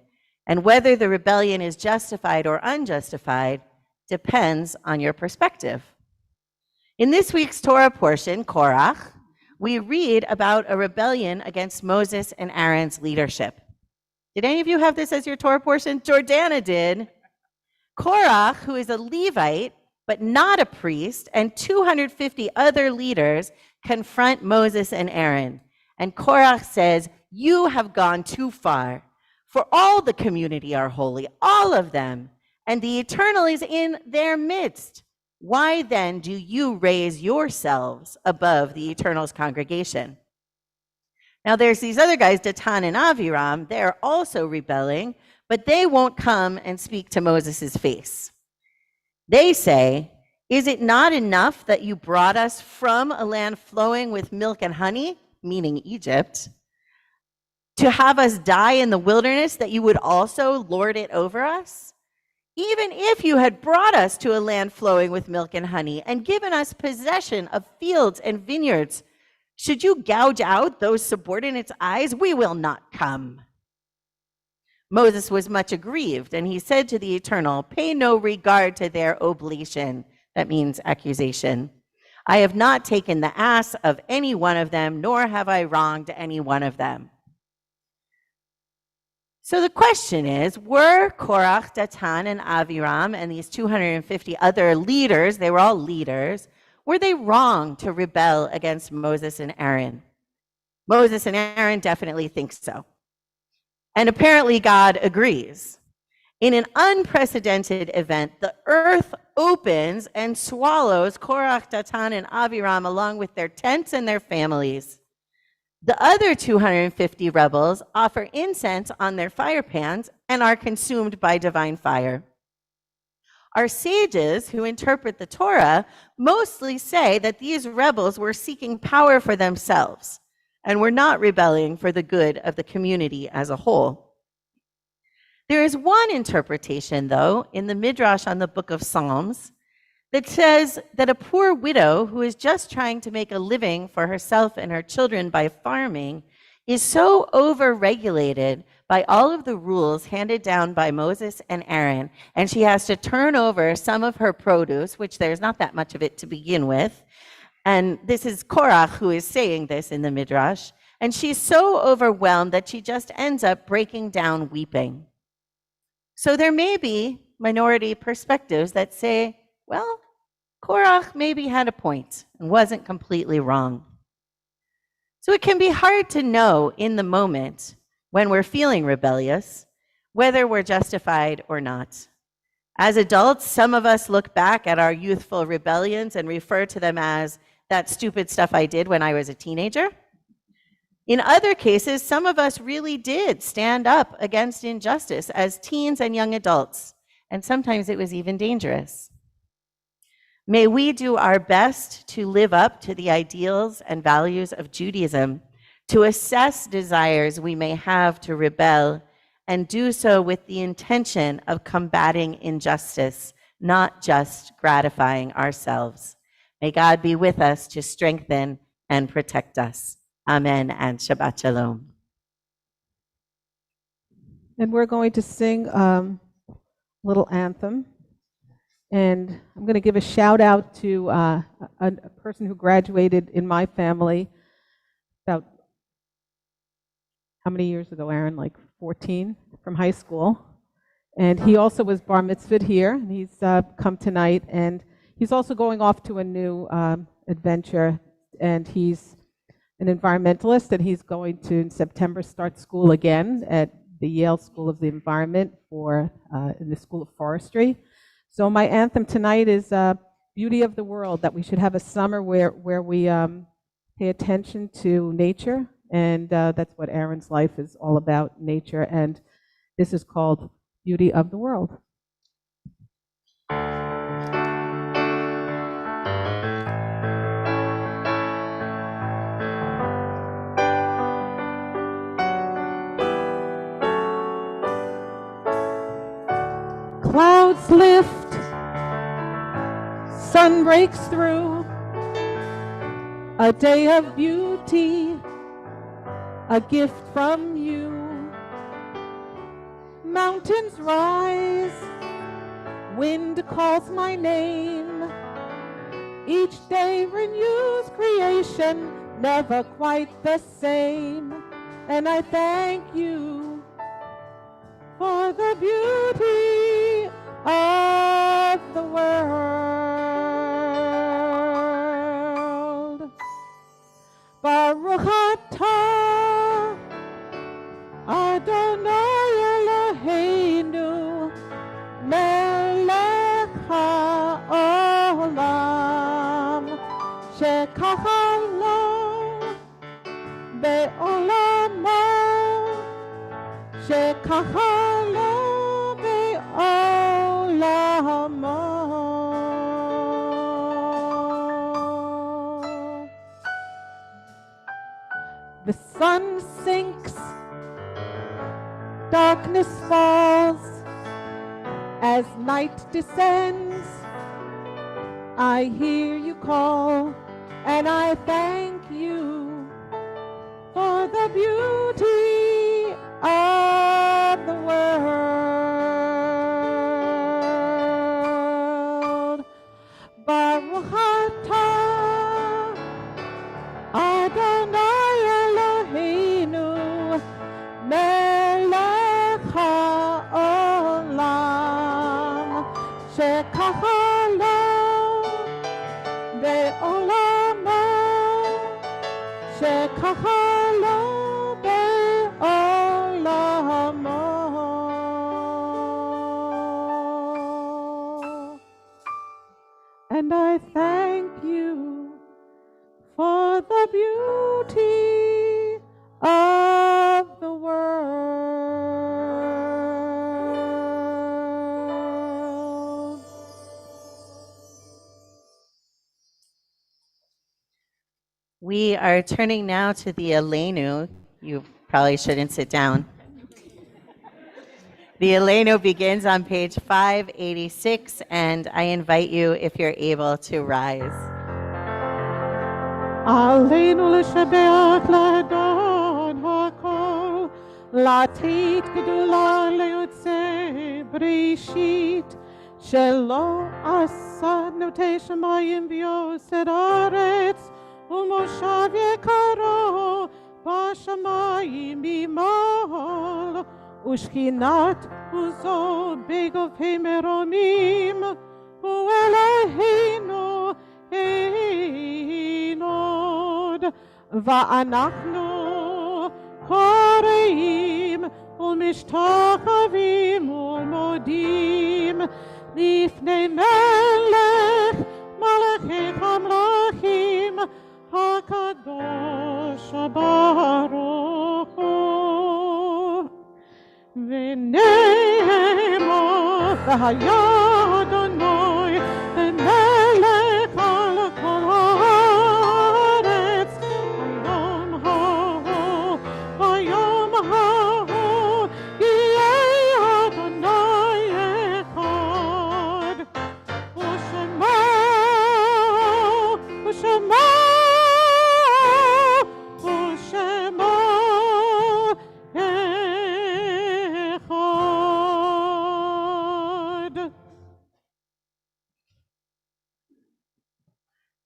Speaker 1: and whether the rebellion is justified or unjustified depends on your perspective. In this week's Torah portion, Korach, we read about a rebellion against Moses and Aaron's leadership. Did any of you have this as your Torah portion? Jordana did. Korach, who is a Levite, but not a priest, and 250 other leaders confront Moses and Aaron. And Korach says, "You have gone too far. For all the community are holy, all of them, and the Eternal is in their midst. Why then do you raise yourselves above the Eternal's congregation?" Now there's these other guys, Datan and Aviram, they're also rebelling, but they won't come and speak to Moses' face. They say, "Is it not enough that you brought us from a land flowing with milk and honey," meaning Egypt, "to have us die in the wilderness, that you would also lord it over us? Even if you had brought us to a land flowing with milk and honey and given us possession of fields and vineyards, should you gouge out those subordinates' eyes? We will not come." Moses was much aggrieved, and he said to the Eternal, "Pay no regard to their oblation," that means accusation. "I have not taken the ass of any one of them, nor have I wronged any one of them." So the question is, were Korach, Datan, and Aviram, and these 250 other leaders, they were all leaders, were they wrong to rebel against Moses and Aaron? Moses and Aaron definitely think so. And apparently God agrees. In an unprecedented event, the earth opens and swallows Korach, Datan, and Aviram along with their tents and their families. The other 250 rebels offer incense on their fire pans and are consumed by divine fire. Our sages who interpret the Torah mostly say that these rebels were seeking power for themselves and were not rebelling for the good of the community as a whole. There is one interpretation, though, in the Midrash on the book of Psalms that says that a poor widow who is just trying to make a living for herself and her children by farming is so overregulated by all of the rules handed down by Moses and Aaron, and she has to turn over some of her produce, which there's not that much of it to begin with. And this is Korach who is saying this in the Midrash. And she's so overwhelmed that she just ends up breaking down weeping. So there may be minority perspectives that say, well, Korach maybe had a point and wasn't completely wrong. So it can be hard to know in the moment when we're feeling rebellious whether we're justified or not. As adults, some of us look back at our youthful rebellions and refer to them as that stupid stuff I did when I was a teenager. In other cases, some of us really did stand up against injustice as teens and young adults, and sometimes it was even dangerous. May we do our best to live up to the ideals and values of Judaism, to assess desires we may have to rebel, and do so with the intention of combating injustice, not just gratifying ourselves. May God be with us to strengthen and protect us. Amen and Shabbat Shalom.
Speaker 4: And we're going to sing a little anthem. And I'm going to give a shout out to a person who graduated in my family about, how many years ago, Aaron? Like 14 from high school. And he also was bar mitzvahed here. And he's come tonight. And he's also going off to a new adventure. And he's an environmentalist. And he's going to, in September, start school again at the Yale School of the Environment in the School of Forestry. So my anthem tonight is Beauty of the World, that we should have a summer where we pay attention to nature, and that's what Aaron's life is all about, nature, and this is called Beauty of the World. Clouds lift, sun breaks through, a day of beauty, a gift from you. Mountains rise, wind calls my name. Each day renews creation, never quite the same. And I thank you for the beauty of the world. Baruch atah Adonai Eloheinu melech haolam shekachalo be'olamo shekachalo be'olamo. The sun sinks, darkness falls, as night descends, I hear you call, and I thank you for the beauty of the world. Baruch atah Adonai Eloheinu melech haolam shekachalo be'olamo shekachalo be'olamo. And I thank you for the beauty of the world.
Speaker 1: We are turning now to the Aleinu. You probably shouldn't sit down. The Aleinu begins on page 586, and I invite you, if you're able, to rise.
Speaker 4: Aleinu l'shabeach l'adon hakol, latit gedula leyotzei brishit, shelo asa notei shamayim v'yosed aretz, umoshav yekaro b'shamayim imol, ushkinat uzo begov hemeromim, ואלוהינו אין עוד, ואנחנו קוראים ומשתחווים ומודים לפני מלך מלכי המלכים הקדוש ברוך הוא. ונאמר והיה אדוני למלך על כל הארץ ביום ההוא יהיה אדוני אחד ושמו אחד.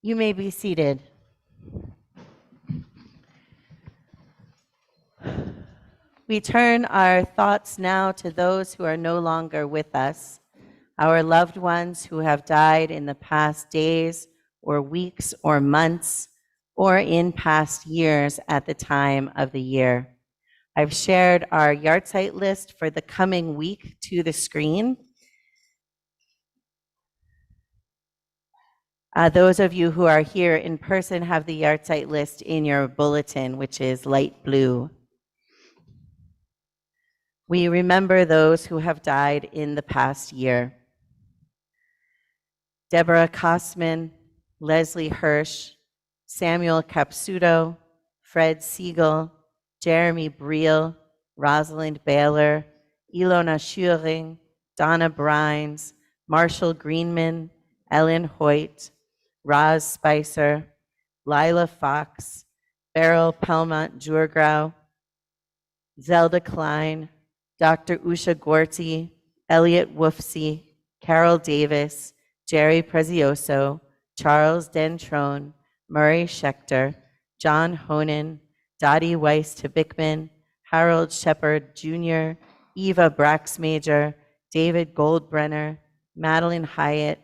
Speaker 1: You may be seated. We turn our thoughts now to those who are no longer with us, our loved ones who have died in the past days or weeks or months or in past years at the time of the year. I've shared our yahrzeit list for the coming week to the screen. Those of you who are here in person have the yahrzeit list in your bulletin, which is light blue. We remember those who have died in the past year. Deborah Kosman, Leslie Hirsch, Samuel Capsuto, Fred Siegel, Jeremy Briel, Rosalind Baylor, Ilona Schuring, Donna Brines, Marshall Greenman, Ellen Hoyt, Roz Spicer, Lila Fox, Beryl Pelmont Jurgrau, Zelda Klein, Dr. Usha Gorty, Elliot Woofsey, Carol Davis, Jerry Prezioso, Charles Dentrone, Murray Schechter, John Honan, Dottie Weiss Bickman, Harold Shepard Jr., Eva Braxmajor, David Goldbrenner, Madeline Hyatt,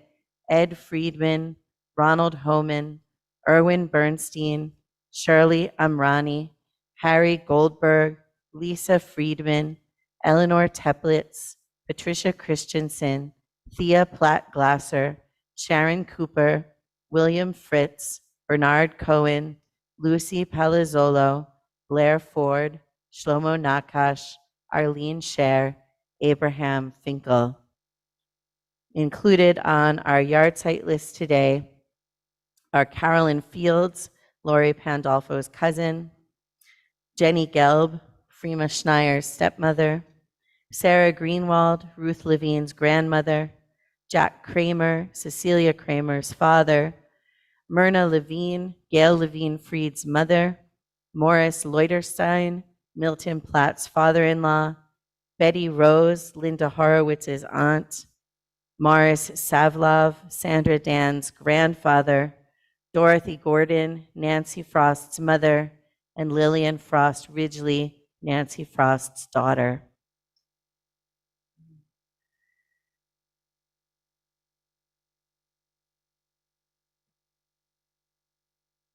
Speaker 1: Ed Friedman, Ronald Homan, Erwin Bernstein, Shirley Amrani, Harry Goldberg, Lisa Friedman, Eleanor Teplitz, Patricia Christensen, Thea Platt Glasser, Sharon Cooper, William Fritz, Bernard Cohen, Lucy Palazzolo, Blair Ford, Shlomo Nakash, Arlene Scher, Abraham Finkel. Included on our yahrzeit list today are Carolyn Fields, Lori Pandolfo's cousin, Jenny Gelb, Freema Schneier's stepmother, Sarah Greenwald, Ruth Levine's grandmother, Jack Kramer, Cecilia Kramer's father, Myrna Levine, Gail Levine Freed's mother, Morris Leuterstein, Milton Platt's father-in-law, Betty Rose, Linda Horowitz's aunt, Morris Savlov, Sandra Dan's grandfather, Dorothy Gordon, Nancy Frost's mother, and Lillian Frost Ridgely, Nancy Frost's daughter.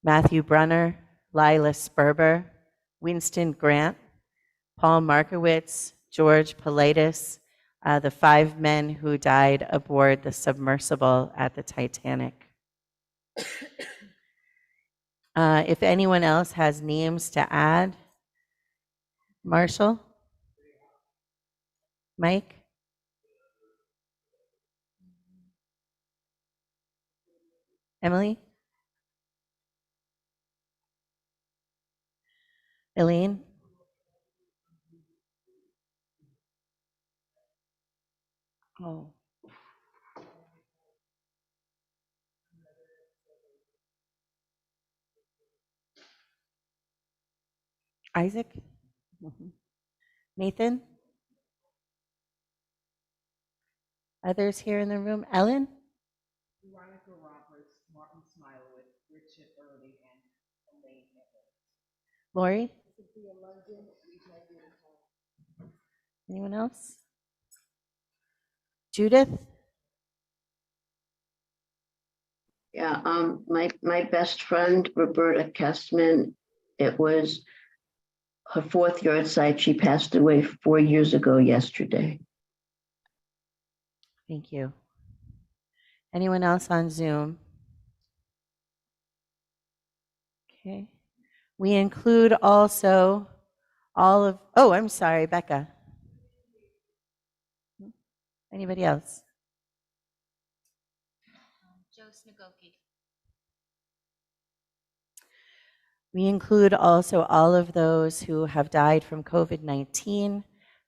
Speaker 1: Matthew Brunner, Lila Sperber, Winston Grant, Paul Markowitz, George Politis, the 5 men who died aboard the submersible at the Titanic. If anyone else has names to add, Marshall? Mike? Emily? Elaine? Oh. Isaac? Nathan? Others here in the room? Ellen?
Speaker 7: Veronica Roberts, Martin Smilowitz, Richard Early, and Elaine Evans.
Speaker 1: Lori? Anyone else? Judith?
Speaker 10: Yeah, my best friend, Roberta Kestman, it was her 4th yard site. She passed away 4 years ago yesterday.
Speaker 1: Thank you. Anyone else on Zoom? Okay. We include also all of, oh, I'm sorry, Becca. Anybody else?
Speaker 9: Joe Snagoki.
Speaker 1: We include also all of those who have died from COVID-19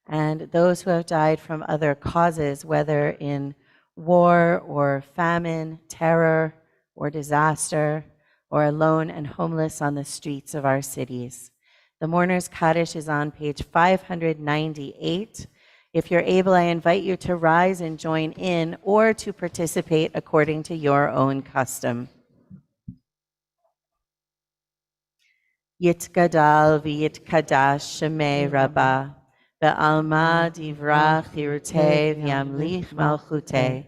Speaker 1: and those who have died from other causes, whether in war or famine, terror or disaster, or alone and homeless on the streets of our cities. The Mourner's Kaddish is on page 598. If you're able, I invite you to rise and join in or to participate according to your own custom. Yitgadal v'yitkadash shemei Rabbah, be'alma divrach yirteh v'yamlich malchuteh,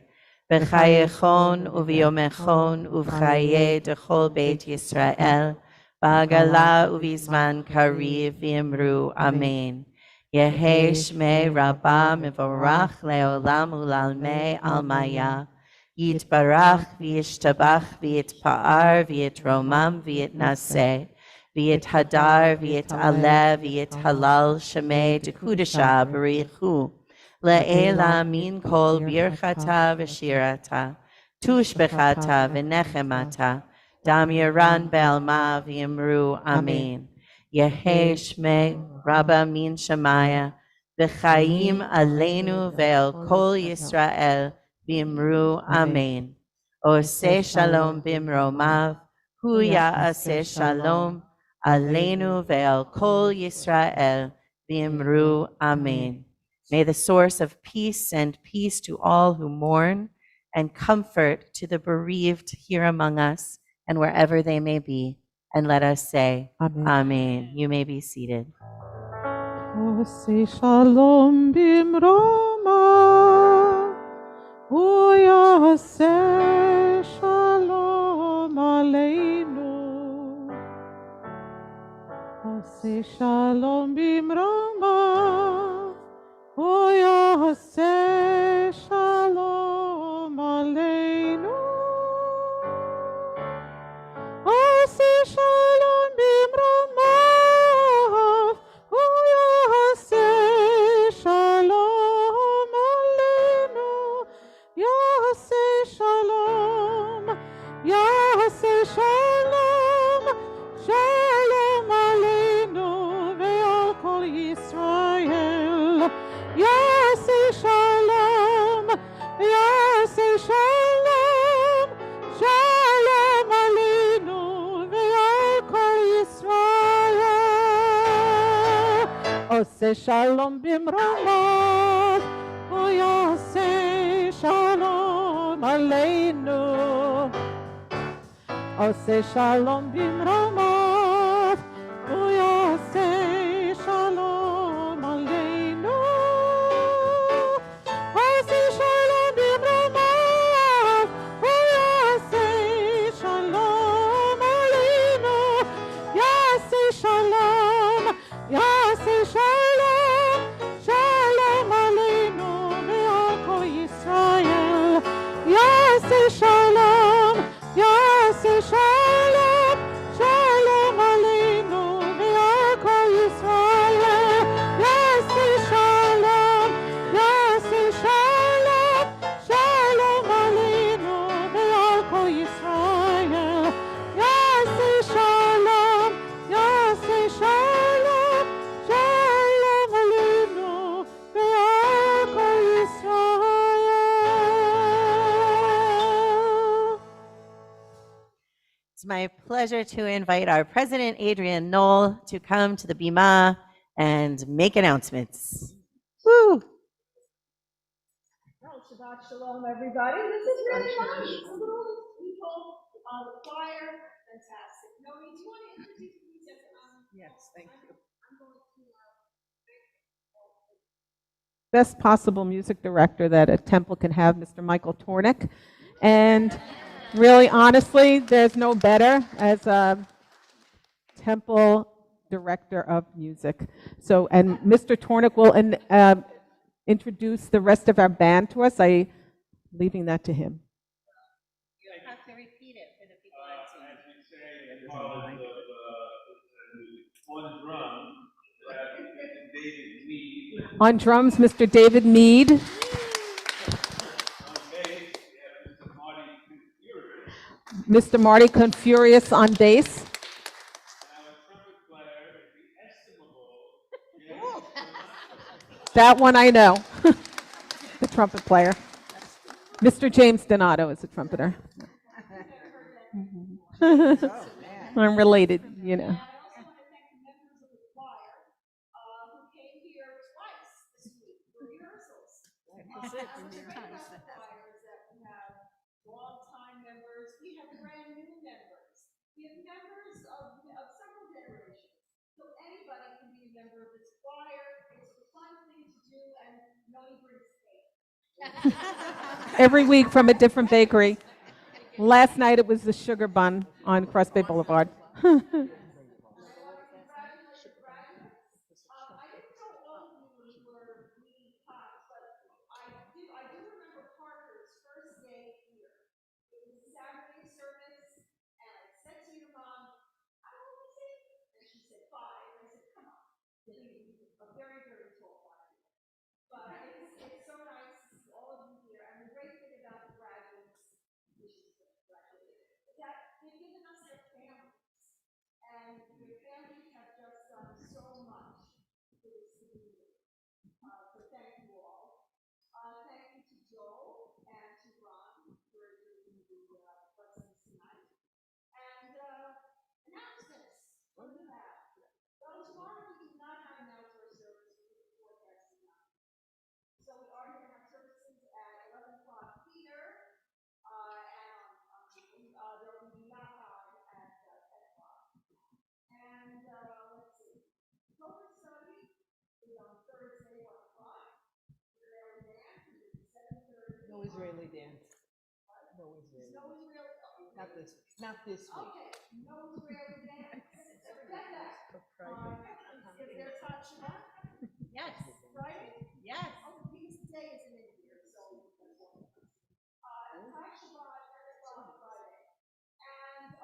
Speaker 1: b'chayechon u'v'yomechon u'v'chayeh dechol beit Yisrael, b'hagala u'v'zman kariv v'yimru amen. Yehei shmei Rabbah mevorach le'olam u'lalmei almaya, yitbarach v'yishtabach v'yitpa'ar v'yitromam v'yitnaseh, V'yit hadar, v'yit aleh, v'yit halal, shemei dekudasha, b'richu, le'ela min kol birchata v'shirata, tushbechata v'nechemata, dam yiran be'alma v'yimru, amen. Yehei shmei Rabba min shemaya, v'chaim aleinu ve'el kol Yisrael, v'yimru, amen. Oseh shalom bimromav, hu ya'aseh shalom, Aleinu ve'al kol Yisrael v'imru amen. May the source of peace send peace to all who mourn and comfort to the bereaved here among us and wherever they may be. And let us say,
Speaker 4: Amen.
Speaker 1: Amen. You may be seated.
Speaker 4: Say shalom bimroma, uyaseh shalom aleinu. Say shalom bimroma, uyaseh shalom aleinu. Say shalom bimroma, uyaseh shalom aleinu. Yaseh shalom, yaseh shalom, shalom aleinu ve'al kol Yisrael. Yaseh shalom, yaseh shalom, shalom aleinu ve'al kol Yisrael. Oseh shalom bimromot, oyaseh shalom aleinu. Oseh shalom bimromot, oyaseh shalom aleinu. Oseh shalom bimromot, oyaseh shalom aleinu. Yaseh shalom, yaseh shalom, shalom aleinu ve'al kol Yisrael. Yaseh shalom, yaseh shalom, shalom aleinu ve'al kol Yisrael. Yaseh shalom, yaseh shalom, shalom aleinu ve'al kol Yisrael. Yaseh shalom, yaseh shalom, shalom aleinu ve'al kol Yisrael.
Speaker 1: It's my pleasure to invite our President, Adrian Knoll, to come to the Bima and make announcements. Woo!
Speaker 11: Well, Shabbat Shalom, everybody. This is really nice. Look at all these people on the choir. Fantastic. Noni, do you want to introduce me? Yes, thank you. I'm going to
Speaker 4: Best possible music director that a temple can have, Mr. Michael Tornick. And Really, honestly, there's no better as a temple director of music. So, and Mr. Tornick will introduce the rest of our band to us. I'm leaving that to him.
Speaker 1: You have to repeat it for the people
Speaker 4: on drums, Mr. David Mead. Mr. Marty Confurious on bass. That one I know. The trumpet player. Mr. James Donato is the trumpeter. I'm related, you know.
Speaker 11: Long-time members, we have brand new members. We have members of several generations. So anybody can be a member of this choir. It's a fun thing to do, and nobody brings cake.
Speaker 4: Every week from a different bakery. Last night it was the Sugar Bun on Cross Bay Boulevard.
Speaker 11: A very, very tall choir. But it's so nice to see all of you here. And the great thing about the graduates, which is graduated, is that they've given us their families. And your families have just done so much for this community. So thank you all. Thank you to Joel and to Ron for doing the lessons tonight. And announcements. What do we have? Well, tomorrow we do not have an outdoor service for the forecast tonight. So we are going to have services at 11 o'clock here, and there will be Yahai at 10 o'clock. And let's see, Torah study is on Thursday, 1 o'clock. Israeli dance is at 7:30.
Speaker 7: No Israeli dance. No Israeli.
Speaker 11: No Israeli.
Speaker 7: Not this. Not this week.
Speaker 11: Okay, no Israeli dance. Forget that. Is there Todd Shabbat?
Speaker 1: Yes.
Speaker 11: Friday?
Speaker 1: Yes.
Speaker 11: Oh, Peace Day isn't in here, so. Todd Shabbat, every Friday. And,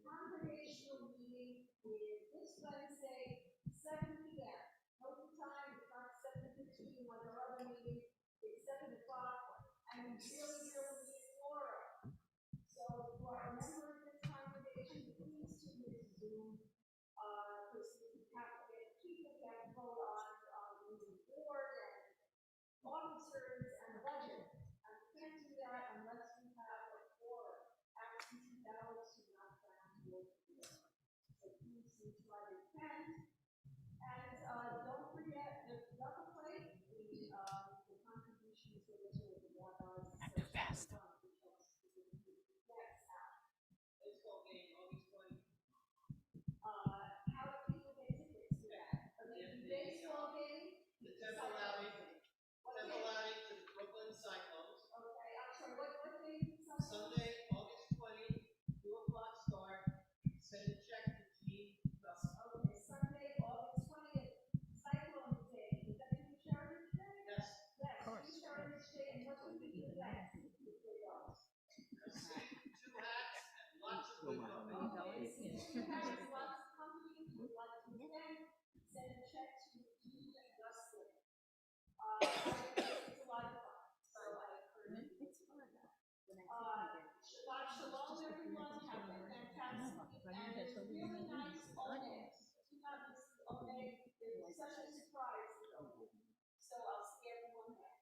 Speaker 11: congregational meeting is this Wednesday, 7 p.m. Note the time, it's not 7:15 like our other meeting, it's 7 o'clock, and we really need Laura. So for our members of this congregation, please tune in to Zoom. Because we have to get people who have to vote on the board and officers and the budget. And we can't do that unless we have a board. Absentee ballots do not count towards the board. So please try to attend. And don't forget the upper plate, the contributions go to the rabbis.
Speaker 4: Too fast.
Speaker 11: Baseball game, August 20. How do people get tickets to that? Baseball game?
Speaker 7: The Temple Alley to the Brooklyn Cyclones.
Speaker 11: Okay, I'm sorry, what day is it?
Speaker 7: Sunday, August 20, 2 o'clock start. Send a check to Gene Russell.
Speaker 11: Okay, Sunday, August 20th, Cyclone Day. Is that in Charity Day?
Speaker 7: Yes.
Speaker 11: Yes, in Charity Day, and what do we do that?
Speaker 7: Two hats and lots of good company.
Speaker 11: Okay, so you have lots of companies who would like to attend, send a check to Gene Russell. It's a lot of fun, so I encourage you to do that. Shabbat Shalom, everyone. Have a fantastic and it's really nice Oleg. Do not miss the Oleg. It's such a surprise. So I'll see everyone there.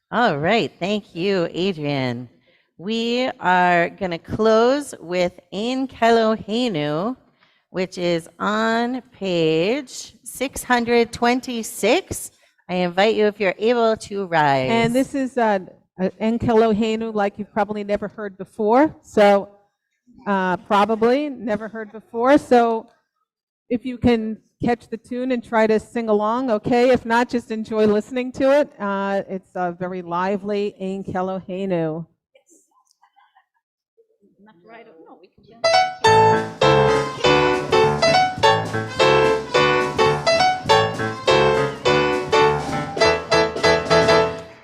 Speaker 1: All right. Thank you, Adrian. We are going to close with Ein Kelohenu, which is on page 626. I invite you, if you're able, to rise.
Speaker 4: And this is En Kelohenu, like you've probably never heard before. So probably never heard before. So if you can catch the tune and try to sing along, okay? If not, just enjoy listening to it. It's very lively. Ein Keloheinu.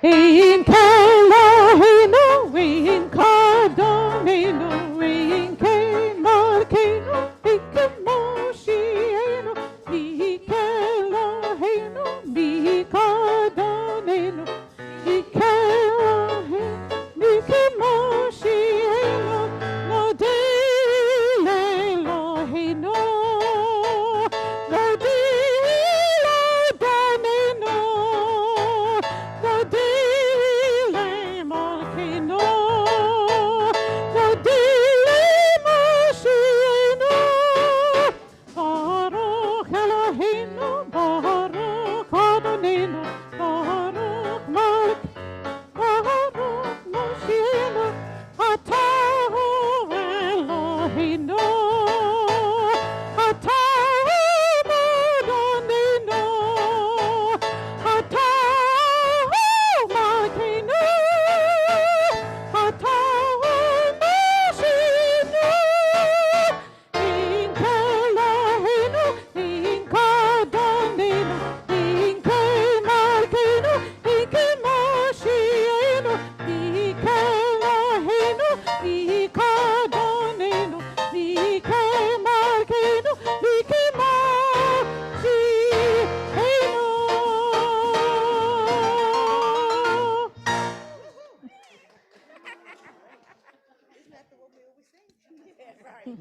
Speaker 4: Ein Keloheinu, ein Kadonenu, ein Kemalkeinu, ein Kemoshienu, ein Keloheinu, ein Kadonenu, ein Keloheinu, ein Kemoshienu, Nodei Eloheinu, Nodei Lodanenu, Nodei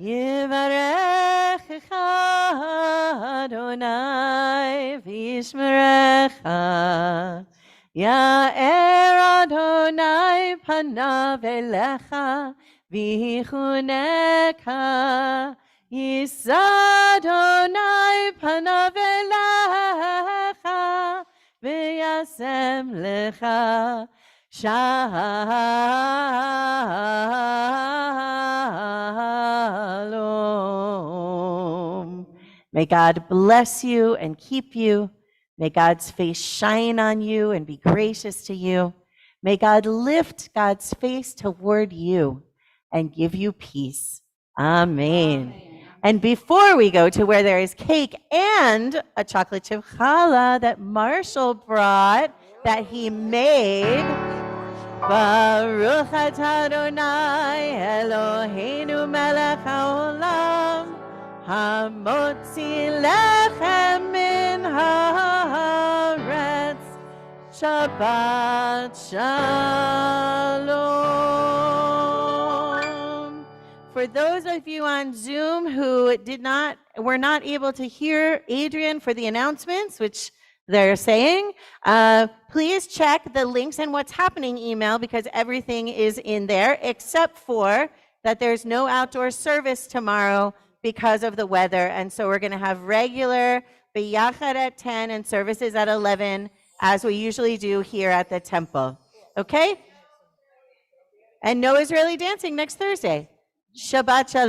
Speaker 1: Yivarechecha Adonai v'yishmerecha. Ya'er Adonai panav elecha v'yichuneka. Yisa Adonai panav elecha v'yasem lecha. Shalom. May God bless you and keep you. May God's face shine on you and be gracious to you. May God lift God's face toward you and give you peace. Amen. And before we go to where there is cake and a chocolate chip challah that Marshall brought, that he made, Baruch atah Adonai Eloheinu melech haolam hamotzi lechem min haaretz. Shabbat shalom. For those of you on Zoom who were not able to hear Adrian for the announcements, which they're saying, please check the links and what's happening email, because everything is in there except for that there's no outdoor service tomorrow because of the weather. And so we're going to have regular B'yachad at 10 and services at 11, as we usually do here at the temple. Okay? And no Israeli dancing next Thursday. Shabbat shalom.